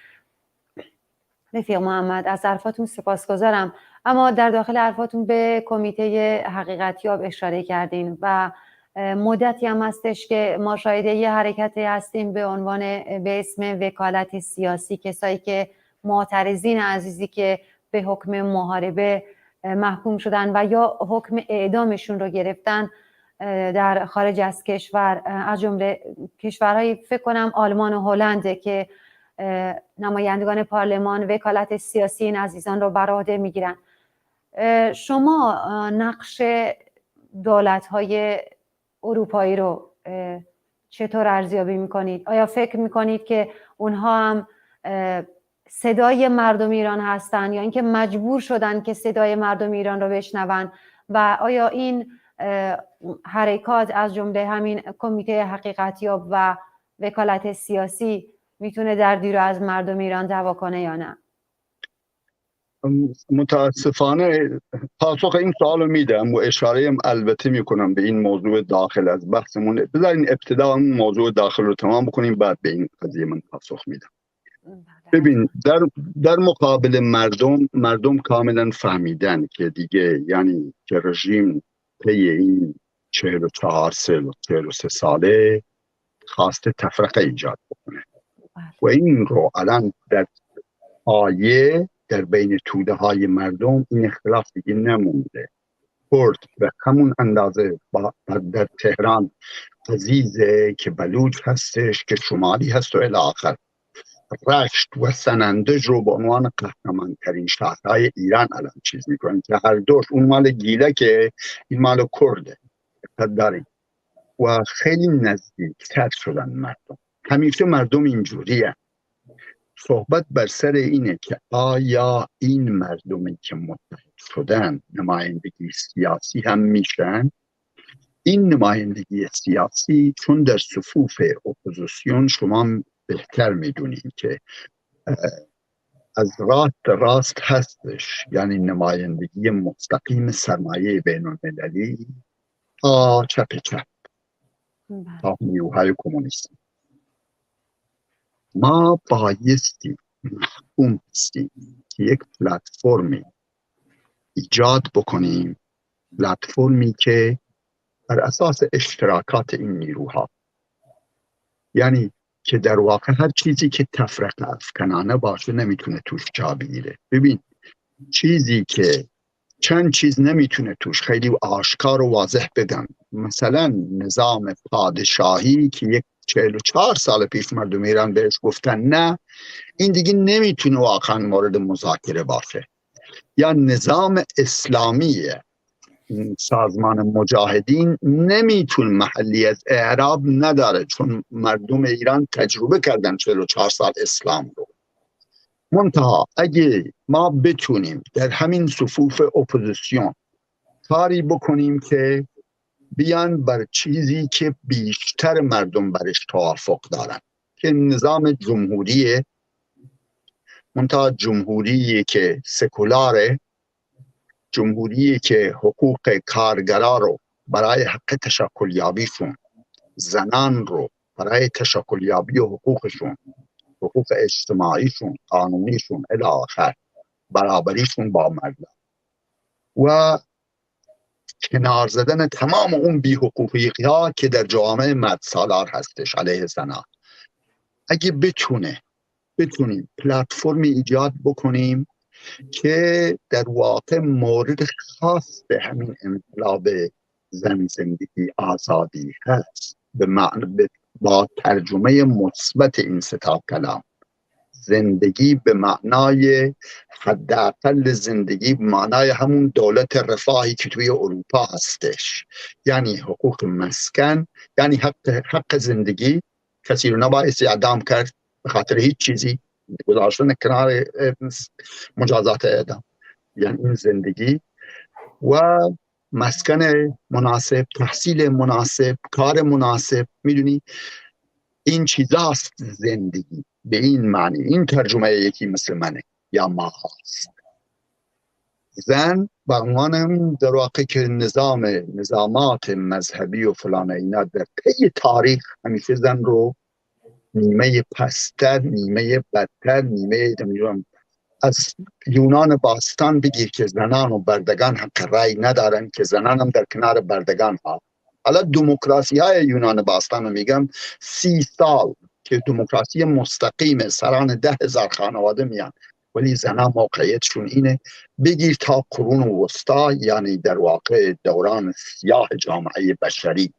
رفیق محمد، از حرفاتون سپاسگزارم، اما در داخل حرفاتون به کمیته حقیقتیاب اشاره کردین و مدتی هم هستش که ما شاهد یه حرکتی هستیم به اسم وکالت سیاسی، کسایی که معترضین عزیزی که به حکم محاربه محکوم شدن و یا حکم اعدامشون رو گرفتن در خارج از کشور، از جمله کشورهای فکر کنم آلمان و هلند که نمایندگان پارلمان وکالت سیاسی این عزیزان رو بر عهده میگیرن. شما نقش دولت‌های اروپایی رو چطور ارزیابی میکنید؟ آیا فکر میکنید که اونها هم صدای مردم ایران هستن یا اینکه مجبور شدن که صدای مردم ایران رو بشنون؟ و آیا این حرکات از جمله همین کمیته حقیقتیاب و وکالت سیاسی میتونه دردی رو از مردم ایران دوا کنه یا نه؟ متاسفانه پاسخ این سوال رو میدم و اشاره هم البته میکنم به این موضوع داخل از بحثمون. بذارین ابتدا اون موضوع داخل رو تمام بکنیم، بعد به این قضیه من پاسخ میدم. ببین، در مقابل مردم کاملا فهمیدن که دیگه، یعنی که رژیم طی این 43 ساله خواسته تفرقه ایجاد بکنه و این رو الان در بین توده های مردم این اختلاف دیگه نمونده. کرد به همون اندازه در تهران عزیزه که بلوچ هستش، که شمالی هست و الاخر. رشت و سنندج رو به عنوان قهرمان‌ترین شهرهای ایران الان چیز میکنن که هر دوش، اون مال گیله که این مال کرده داریم و خیلی نزدیکتر شدن مردم. همیشه مردم اینجوریه. صحبت بر سر اینه که آیا این مردمی که متحد شدن نمایندگی سیاسی هم میشن؟ این نمایندگی سیاسی، چون در صفوف اپوزیسیون شما بهتر میدونین که از راست هستش، یعنی نمایندگی مستقیم سرمایه بین المللی تا چپ تا نیروهای کمونیستی. ما بایستی محکوم هستیم که یک پلتفرمی ایجاد بکنیم، پلتفرمی که بر اساس اشتراکات این نیروها، یعنی که در واقع هر چیزی که تفرقه افکنانه باشه نمیتونه توش جا بگیره. ببین چیزی که چند چیز نمیتونه توش خیلی آشکار و واضح بگم، مثلا نظام پادشاهی که یک 44 سال پیش مردم ایران بهش گفتن نه این دیگه نمیتونه واقعا مورد مذاکره باشه، یا نظام اسلامی سازمان مجاهدین نمیتونه محلیت اعراب نداره، چون مردم ایران تجربه کردن 44 سال اسلام رو. منتها اگه ما بتونیم در همین صفوف اپوزیسیون کاری بکنیم که بیان بر چیزی که بیشتر مردم برش توافق دارن که نظام جمهوریه، منتها جمهوری که سکولاره، جمهوری که حقوق کارگرا رو برای حق تشکلیابیشون، زنان رو برای تشکلیابی و حقوقشون، حقوق اجتماعیشون، قانونیشون الی آخر، برابریشون با مردم و کنار زدن تمام اون بی حقوقی ها که در جامعه مرد سالار هستش علیه زنان. اگه بتونیم پلتفرمی ایجاد بکنیم که در واقع مورد خاص به همین انقلاب زن زندگی آزادی هست، به معنی با ترجمه مثبت این ستا کلام، زندگی به معنای حداقل زندگی به معنای همون دولت رفاهی که توی اروپا هستش، یعنی حقوق مسکن، یعنی حق زندگی، کسی رو نباید اعدام کرد به خاطر هیچ چیزی، گذاشتن کنار مجازات اعدام، یعنی این زندگی و مسکن مناسب، تحصیل مناسب، کار مناسب. میدونی این چیزاست زندگی به این معنی. این ترجمه یکی مثل منه یا ما هست. زن به عنوان در واقع که نظامات مذهبی و فلان اینا در طی تاریخ همیشه زن رو نیمه پستر، نیمه بدتر، نیمه از یونان باستان بگیر که زنان و بردگان حق رأی ندارن، که زنان هم در کنار بردگان ها. حالا دموکراسی های یونان باستان رو میگم 30 سال که دموکراسی مستقیم سران 10,000 خانواده میان، ولی زنان موقعیتشون اینه. بگیر تا قرون وسطا، یعنی در واقع دوران سیاه جامعه بشری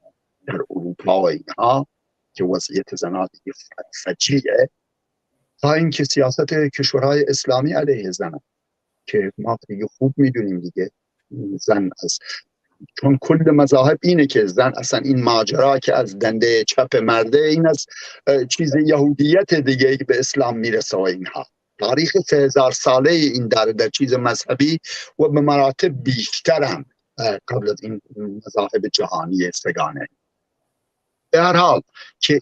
در اروپا و اینها که وضعیت زنان فجیعه، تا اینکه سیاست کشورهای اسلامی علیه زن که ما دیگه خوب میدونیم دیگه، زن از چون کل مذاهب اینه که زن اصلا این ماجرا که از دنده چپ مرده این از چیز یهودیت دیگه به اسلام میرسه و اینها. تاریخ 3000 ساله این در چیز مذهبی و به مراتب بیشتر هم قبل از این مذاهب جهانی سگانه. به هر حال که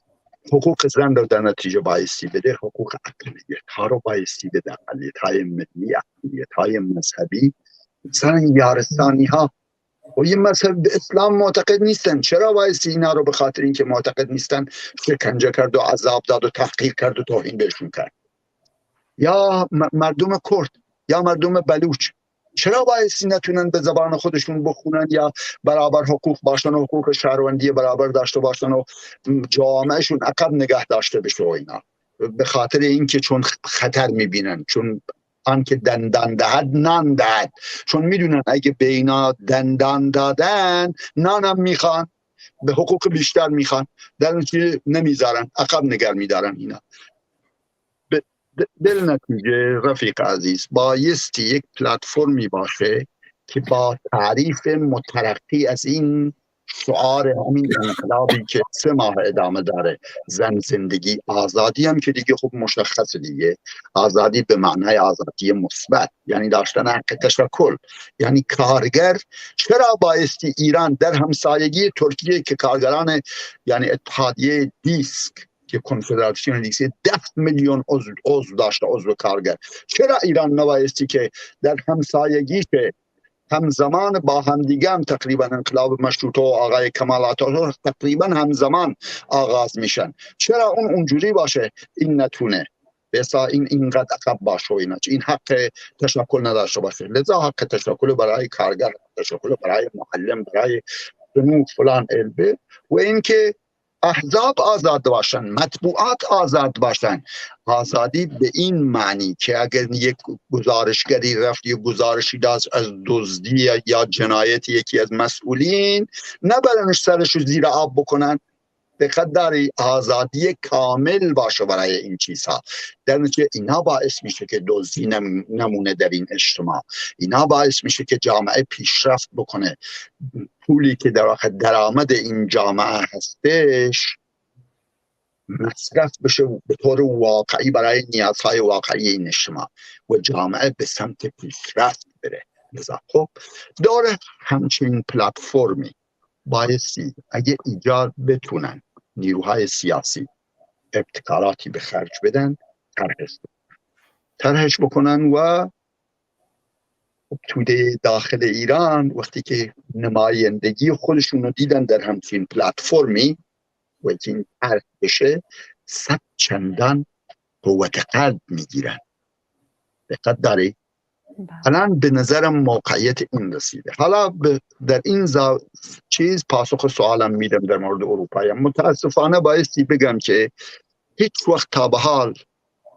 حقوق زن رو در نتیجه بایستی بده، حقوق اقلیت ها رو بایستی بده، اقلیت های ملی، اقلیت های مذهبی. مثلا یارستانی ها و این مذهب اسلام معتقد نیستن، چرا بایستی اینا رو به خاطر اینکه معتقد نیستن شکنجه کرد و عذاب داد و تحقیر کرد و توهین بهشون کرد؟ یا مردم کرد یا مردم بلوچ چرا بایستی نتونن به زبان خودشون بخونن یا برابر حقوق باشن و حقوق شهروندی برابر داشته باشن و جامعهشون عقب نگه داشته بشه و اینا؟ به خاطر اینکه چون خطر میبینن، چون آنکه دندان دهد نان دهد، چون میدونن اگه به اینا دندان دادن نانم میخوان، به حقوق بیشتر میخوان، در نتیجه نمیذارن، عقب نگر میدارن اینا. در نتیجه رفیق عزیز بایستی یک پلتفرمی باشه که با تعریف مترقی از این شعار همین انقلابی که 3 ماه ادامه داره، زن زندگی آزادی، هم که دیگه خوب مشخص دیگه، آزادی به معنای آزادی مثبت، یعنی داشتن حق تشکل، یعنی کارگر. چرا بایستی ایران در همسایگی ترکیه که کارگران یعنی اتحادیه دیسک که کنفدراسیون دیسک 10 میلیون عضو داشته، عضو کارگر، چرا ایران نبایستی که در همسایگی که همزمان با همدیگه هم تقریبا انقلاب مشروطه و آقای کمال آتاتورک تقریبا همزمان آغاز میشن، چرا اونجوری باشه این نتونه بسا اینقدر عقب باشه و اینا، این حق تشکل نداشته باشه؟ لذا حق تشکل برای کارگر، تشکل برای معلم، برای صنوف فلان علبه، و اینکه احزاب آزاد باشن، مطبوعات آزاد باشن. آزادی به این معنی که اگر یک گزارشگری رفت یک گزارشی داد از دزدی یا جنایت یکی از مسئولین، نبرنش سرشو زیر آب بکنن. دقت داری آزادی کامل باشه برای این چیزها. در نتیجه اینا باعث میشه که دزدی نمونه در این اجتماع، اینا باعث میشه که جامعه پیشرفت بکنه، پولی که در واقع درآمد این جامعه هستش مصرف بشه به طور واقعی برای نیازهای واقعی این اجتماع و جامعه به سمت پیشرفت بره. لذا خب داره همچین پلتفرمی بایستی اگه ایجاد بتونن نیروهای سیاسی ابتکاراتی به خرج بدن، طرحش بکنن و توی داخل ایران وقتی که نمایندگی خودشون رو دیدن در همچین پلتفرمی و این طرح بشه، 100 چندان قوت قلب میگیرن. دقت داری؟ الان به نظرم موقعیت این رسیده. حالا در این چیز پاسخ سوالم میدم در مورد اروپایی. متاسفانه بایستی بگم که هیچ وقت تا به حال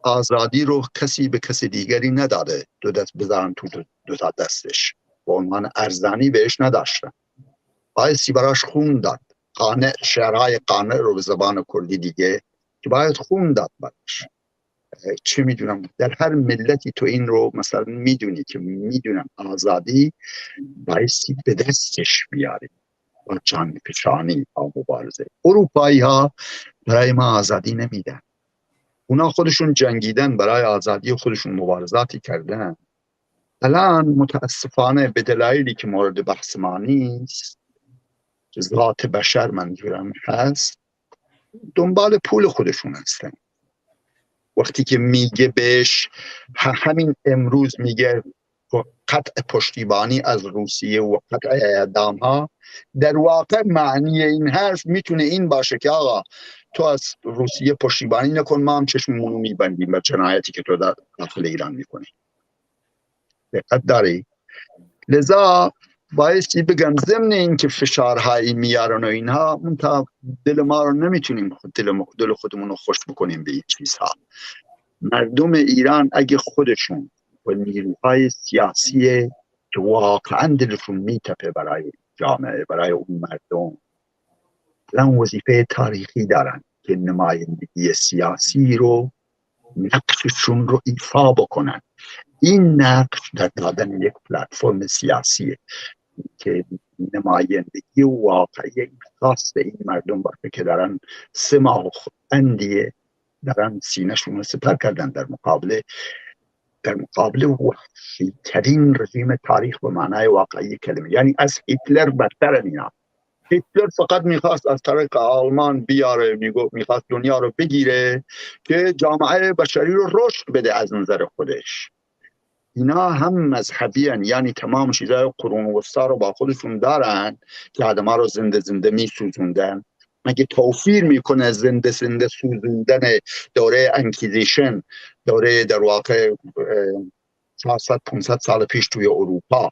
آزادی رو کسی به کسی دیگری نداده دو دست بذارن تو دو تا دستش، به عنوان ارزانی بهش نداشتن. بایستی براش خون داد. قانع، شعرهای قانع رو به زبان کردی دیگه که باید خون داد براش. چه میدونم در هر ملتی تو این رو مثلا میدونی که میدونم آزادی بایستی به دستش بیاری با جان فشانی با مبارزه. اروپایی ها برای ما آزادی نمیدن. اونا خودشون جنگیدن، برای آزادی خودشون مبارزاتی کردن. الان متاسفانه به دلایلی که مورد بحث ما نیست، ذات بشر منظورم هست، دنبال پول خودشون هستن. وقتی که میگه بهش همین امروز میگه قطع پشتیبانی از روسیه و قطع اعدام ها، در واقع معنی این حرف میتونه این باشه که آقا تو از روسیه پشتیبانی نکن، ما هم چشممونو میبندیم به جنایتی که تو در داخل ایران میکنی. دقت داری؟ لذا بایستی بگم ضمن این که فشارهایی میارن و اینها، منتها دل ما رو نمیتونیم دل خودمون رو خوش بکنیم به این چیزها. مردم ایران اگه خودشون و نیروهای سیاسی که واقعا دلشون میتپه برای جامعه، برای اون مردم، الان وظیفه تاریخی دارن که نمایندگی سیاسی رو، نقششون رو ایفا بکنن. این نقش در دادن یک پلتفرم سیاسی که نمایندگی واقعی خاص این مردم باشه که دارن 3 ماه اندیه دارن سینه‌شون رو سپر کردن در مقابل وحشی ترین رژیم تاریخ به معنای واقعی کلمه. یعنی از هیتلر بدتر اینا. هیتلر فقط میخواست از طریق آلمان بیاره، میخواست دنیا رو بگیره که جامعه بشری رو رشد بده از نظر خودش. اینا هم مذهبی هن، یعنی تمام چیزای قرون وسطا رو با خودشون دارن که آدم ها رو زنده میسوزوندن. مگه توفیر میکنه زنده سوزوندن دوره انکیزیشن، دوره در واقع 400-500 سال پیش توی اروپا،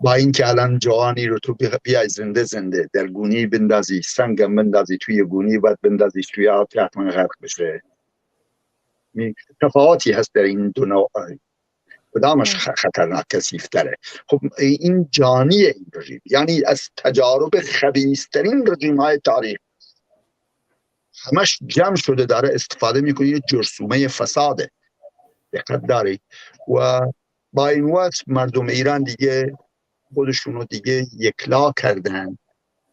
با اینکه الان جوانی رو تو بیای زنده در گونی بندازی، سنگم بندازی توی گونی، بعد بندازیش توی آب که حتما غرق بشه. تفاوتی هست در این دو نوع، کدامش خطرناک کثیف‌تره. خب این جانی این رژیم، یعنی از تجارب خبیث‌ترین رژیم‌های تاریخ همش جمع شده داره استفاده میکنه، یه جرثومه فساده. دقت داری؟ و با این وقت مردم ایران دیگه خودشونو دیگه یکلا کردن،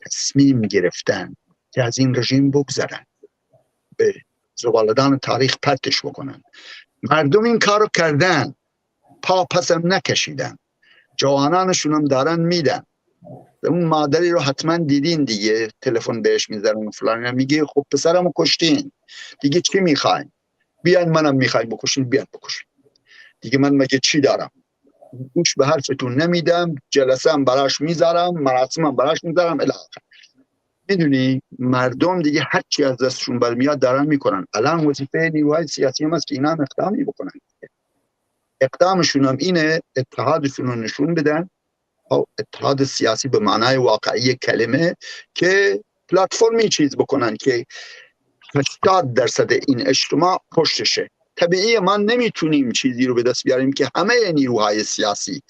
تصمیم گرفتن که از این رژیم بگذرن، به زبالدان تاریخ پرتش بکنن. مردم این کارو کردن، پا پسم نکشیدن، جوانانشون هم دارن میدن. اون مادری رو حتما دیدین دیگه، تلفن بهش میزنن و فلان، میگه خب پسرمو کشتین دیگه چی میخواین؟ بیان منم میخواین بکشین، بیان بکشین دیگه، من مگه چی دارم؟ گوش به حرفتون نمیدم، جلسه هم براش میذارم، مراسم هم براش میذارم الی آخر. میدونی مردم دیگه هر چی از دستشون برمیاد دارن میکنن. الان وظیفه نیروهای سیاسی هم است که اینا اقدامی بکنن. اقدامشون هم اینه اتحادشون رو نشون بدن اتحاد سیاسی به معنای واقعی کلمه که پلتفرمی چیز بکنن که 80% این اجتماع پشتشه. طبیعیه ما نمیتونیم چیزی رو به دست بیاریم که همه نیروهای سیاسی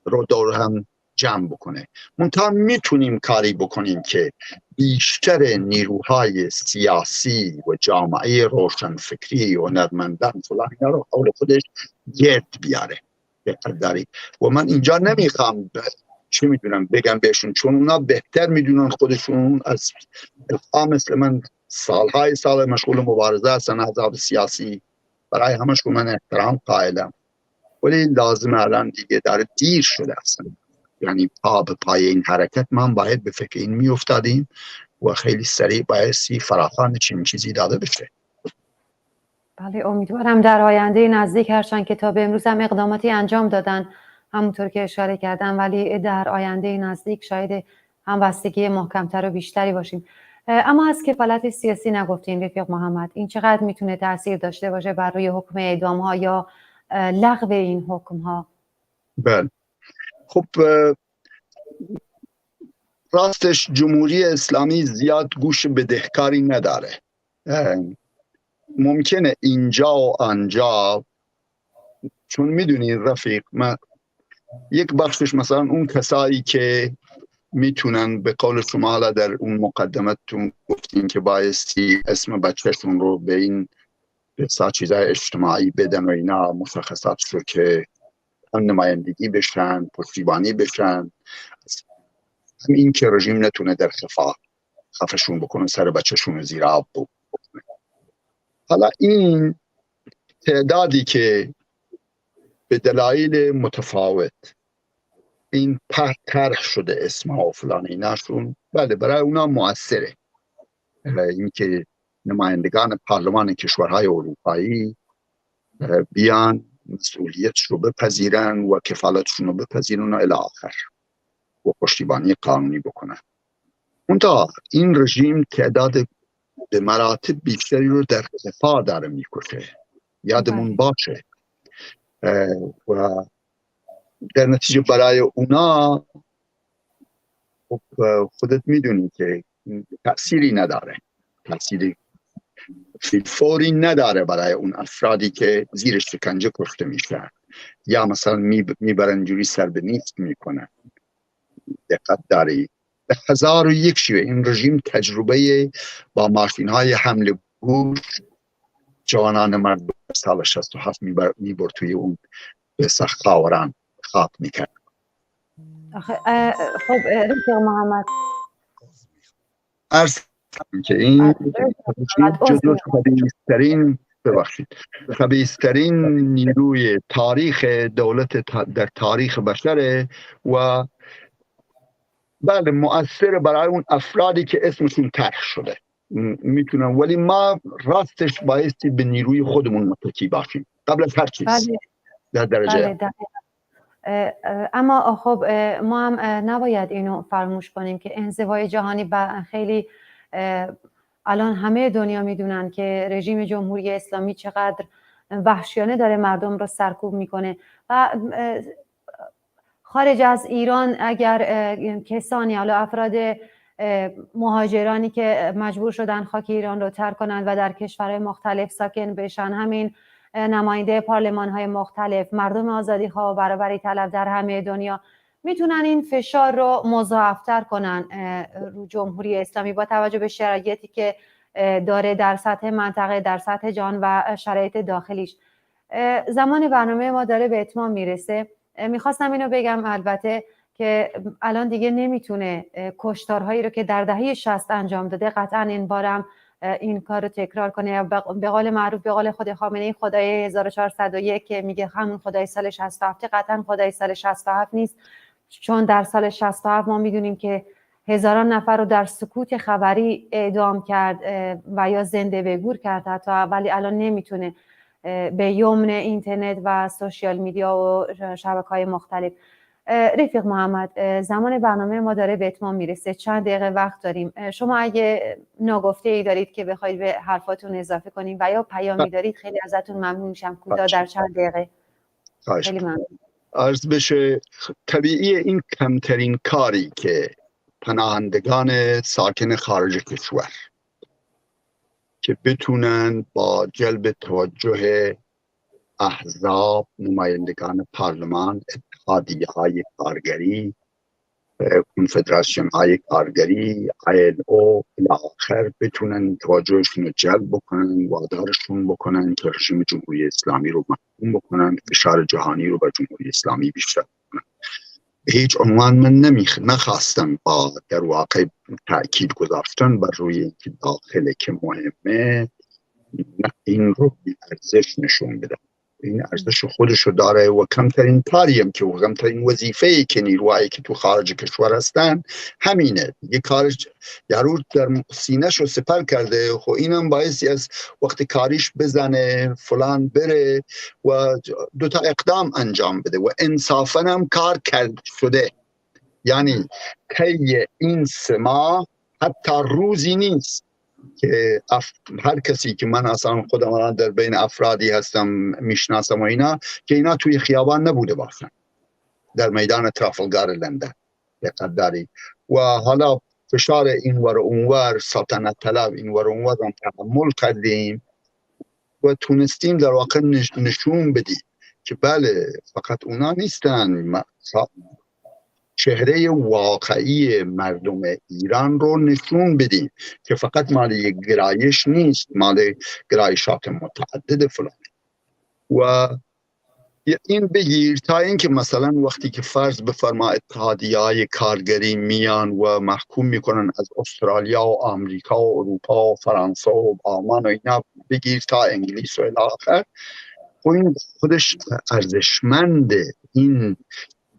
رو دور هم جمع بکنه. منتها میتونیم کاری بکنیم که بیشتر نیروهای سیاسی و جامعه روشن فکری و نرمندن فلان اینا رو حول خودش گرد بیاره بهتر. و من اینجا نمیخوام چی میدونم بگم بهشون، چون اونا بهتر میدونن خودشون از مثل من سالهای سال مشغول مبارزه هستن احزاب سیاسی، برای همشون من احترام قائلم، ولی لازم الان دیگه داره دیر شده اصلا. یعنی پا به پای این حرکت من باید به فکر این میافتادیم و خیلی سریع بایستی فراخوان چنین چیزی داده بشه. بله امیدوارم در آینده نزدیک، هرچند که تا به امروز هم اقداماتی انجام دادن همونطور که اشاره کردن، ولی در آینده نزدیک شاید همبستگی محکمتر و بیشتری باشیم. اما از کفالت سیاسی نگفتین رفیق محمد، این چقدر میتونه تاثیر داشته باشه بر روی حکم اعدام ها یا لغو این حکم ها؟ بله خب راستش جمهوری اسلامی زیاد گوش بدهکاری نداره. ممکنه اینجا و آنجا، چون میدونی رفیق، من یک بخشش مثلا اون کسایی که میتونن به قول شما در اون مقدمتون گفتین که بایستی اسم بچهشون رو به این چیزای اجتماعی بدن و اینا مشخصات رو که هم نمایندگی بشن، پشتیبانی بشن، این که رژیم نتونه در خفشون بکنه، سر بچهشون زیر آب بکنه. حالا این تعدادی که به دلایل متفاوت این طرح شده اسم ها و فلان ایناشون، بله برای اونا مؤثره. این که نمایندگان پارلمان کشورهای اروپایی بیان مسئولیتش رو بپذیرن و کفالتشون رو بپذیرن و الی آخر و پشتیبانی قانونی بکنن. منتها این رژیم تعداد به مراتب بیشتری رو در خفا داره میکشه، یادمون باشه. و در نتیجه برای اونا خودت میدونی که تأثیری نداره، تأثیری فوری نداره برای اون افرادی که زیر شکنجه کشته میشن یا مثلا میبرن جوری سر به نیست میکنن. دقت داری به 1001 شیوه این رژیم تجربه با ماشین های حمل گوش جوانان مردم سال 67 میبرد توی اون به خاوران خواب میکرد. خب رفیق محمد عرض که این جزو خبیثترین نیروی تاریخ دولت در تاریخ بشره و بله مؤثر برای اون افرادی که اسمشون طرح شده میتونن، ولی ما راستش بایستی به نیروی خودمون متکی باشیم قبل از هر چیز. بله. در درجه اما خب ما هم نباید اینو فراموش کنیم که انزوای جهانی خیلی الان همه دنیا میدونن که رژیم جمهوری اسلامی چقدر وحشیانه داره مردم رو سرکوب میکنه و خارج از ایران اگر کسانی، حالا افراد مهاجرانی که مجبور شدن خاک ایران رو ترک کنن و در کشورهای مختلف ساکن بشن، همین نماینده پارلمان‌های مختلف، مردم آزادی‌خواه و برابری طلب در همه دنیا میتونن این فشار رو مضاعفتر کنن رو جمهوری اسلامی با توجه به شرایطی که داره در سطح منطقه، در سطح جهان و شرایط داخلیش. زمان برنامه ما داره به اتمام میرسه. میخواستم اینو بگم البته که الان دیگه نمیتونه کشتارهایی رو که در دهه 60 انجام داده قطعا این بارم این کار رو تکرار کنه. به قول معروف، به قول خود خامنه‌ای، خدای 1401 که میگه همون خدای سال 67 قطعا خدای سال 67 نیست، چون در سال 67 ما میدونیم که هزاران نفر رو در سکوت خبری اعدام کرد و یا زنده به گور کرد حتی، ولی الان نمیتونه به یمن اینترنت و سوشیال میدیا و شبکه‌های مختلف. رفیق محمد، زمان برنامه ما داره به اتمام میرسه، چند دقیقه وقت داریم. شما اگه ناگفته ای دارید که بخواید به حرفاتون اضافه کنیم و یا پیامی دارید خیلی ازتون ممنون میشم، کوتاه در چند دقیقه. خیلی ممنون. عرض بشه طبیعی این کمترین کاری که پناهندگان ساکن خارج کشور که بتونن با جلب توجه احزاب، نمایندگان پارلمان، اتحادیه های کارگری، کنفدراسیون های کارگری، ILO الاخر بتونن توجهشون رو جلب بکنن، وادارشون بکنن که رژیم جمهوری اسلامی رو محکوم بکنن، فشار جهانی رو بر جمهوری اسلامی بیشتر بکنن. به هیچ عنوان من نخواستم با در واقع تأکید گذاشتن بر روی اینکه داخل که مهمه این رو بی ارزش نشون بدم. این ارزش خودشو داره و کمترین کاریم که و کمترین وظیفه‌ای که نیروهایی که تو خارج کشور هستن همینه. یه کارش یارو در سینه‌شو سپر کرده، خب اینم باعثی از وقتی کاریش بزنه فلان بره و دوتا اقدام انجام بده و انصافاً هم کار کرد شده. یعنی طی این 3 ماه حتی روزی نیست که هر کسی که من اصلا خودم در بین افرادی هستم میشناسم و اینا که اینا توی خیابان نبوده باشن، در میدان ترافلگار لندن یقداری و حالا فشار اینور اونور، سلطنت طلب اینور اونور هم تحمل کردیم و تونستیم در واقع نشون بدیم که بله فقط اونا نیستن، چهره واقعی مردم ایران رو نشون بدیم که فقط مال یک گرایش نیست، مال گرایشات متعدد فلان. و این بگیر تا اینکه مثلا وقتی که فرض بفرما اتحادیه‌های کارگری میان و محکوم میکنن از استرالیا و آمریکا و اروپا و فرانسه و آلمان و اینا، بگیر تا انگلیس و الی آخر، و این خودش ارزشمنده. این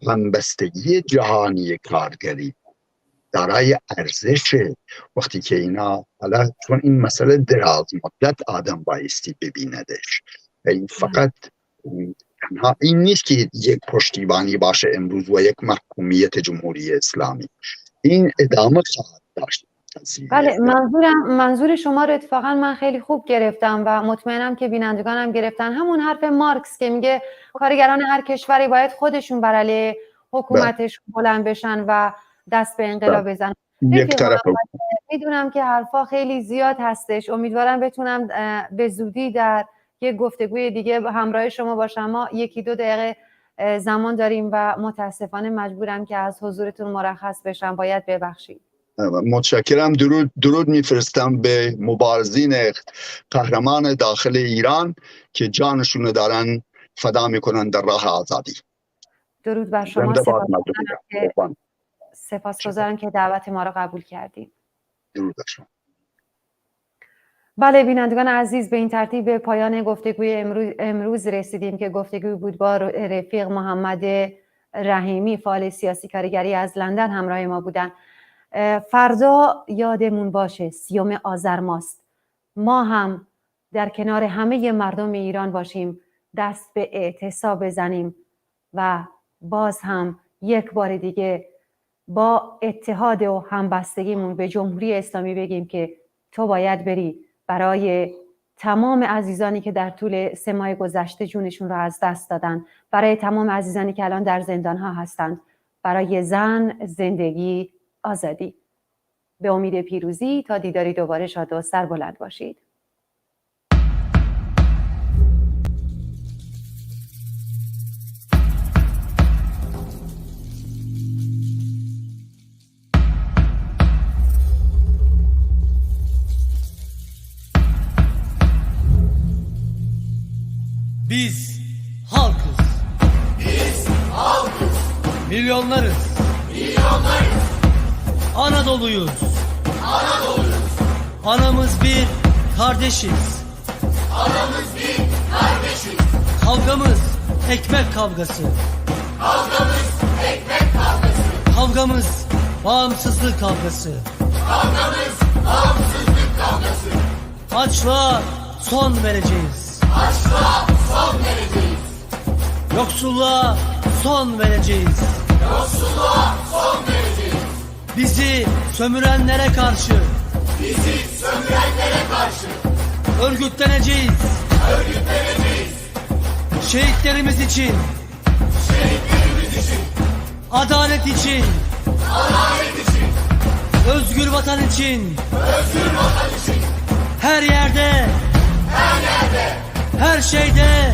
همبستگی جهانی کارگری دارای ارزشه وقتی که اینا، حالا چون این مسئله دراز مدت آدم بایستی ببیندش، این فقط تنها این نیست که یک پشتیبانی باشه امروز و یک محکومیت جمهوری اسلامی، این ادامه خواهد داشت. بله، منظور شما رو اتفاقا من خیلی خوب گرفتم و مطمئنم که بینندگانم گرفتن. همون حرف مارکس که میگه کارگران هر کشوری باید خودشون بر علیه حکومتش بلند بشن و دست به انقلاب بزنن. یک طرف میدونم که حرفا خیلی زیاد هستش، امیدوارم بتونم به زودی در یک گفتگوی دیگه همراه شما باشم. ما 1-2 دقیقه زمان داریم و متاسفانه مجبورم که از حضورتون مرخص بشم، باید ببخشید. متشکرم. درود میفرستم به مبارزین قهرمان داخل ایران که جانشون دارن فدا میکنن در راه آزادی. درود بر شما. سپاسگزارم که دعوت ما را قبول کردید. درود بر شما. بله بینندگان عزیز، به این ترتیب به پایان گفتگوی امروز رسیدیم که گفتگوی بود با رفیق محمد رحیمی، فعال سیاسی کارگری از لندن همراه ما بودن. فردا یادمون باشه 30 آذر ماست. ما هم در کنار همه مردم ایران باشیم، دست به اعتصاب بزنیم و باز هم یک بار دیگه با اتحاد و همبستگیمون به جمهوری اسلامی بگیم که تو باید بری. برای تمام عزیزانی که در طول 3 ماه گذشته جونشون رو از دست دادن، برای تمام عزیزانی که الان در زندان ها هستند، برای زن، زندگی، آزادی. به امید پیروزی تا دیداری دوباره، شاد و سربلند باشید. Biz halkız. Biz halkız. Milyonlarız. Milyonlarız. Anadolu'yuz. Anadolu'yuz. Anamız bir, kardeşiz. Anamız bir, kardeşiz. Kavgamız ekmek kavgası. Kavgamız ekmek kavgası. Kavgamız bağımsızlık kavgası. Kavgamız bağımsızlık kavgası. Açlığa son vereceğiz. Açlığa son vereceğiz. Yoksulluğa son vereceğiz. Yoksulluğa son vereceğiz. Bizi sömürenlere karşı. Bizi sömürenlere karşı. Örgütleneceğiz. Örgütleneceğiz. Şehitlerimiz için adalet için, özgür vatan için, her yerde, her şeyde,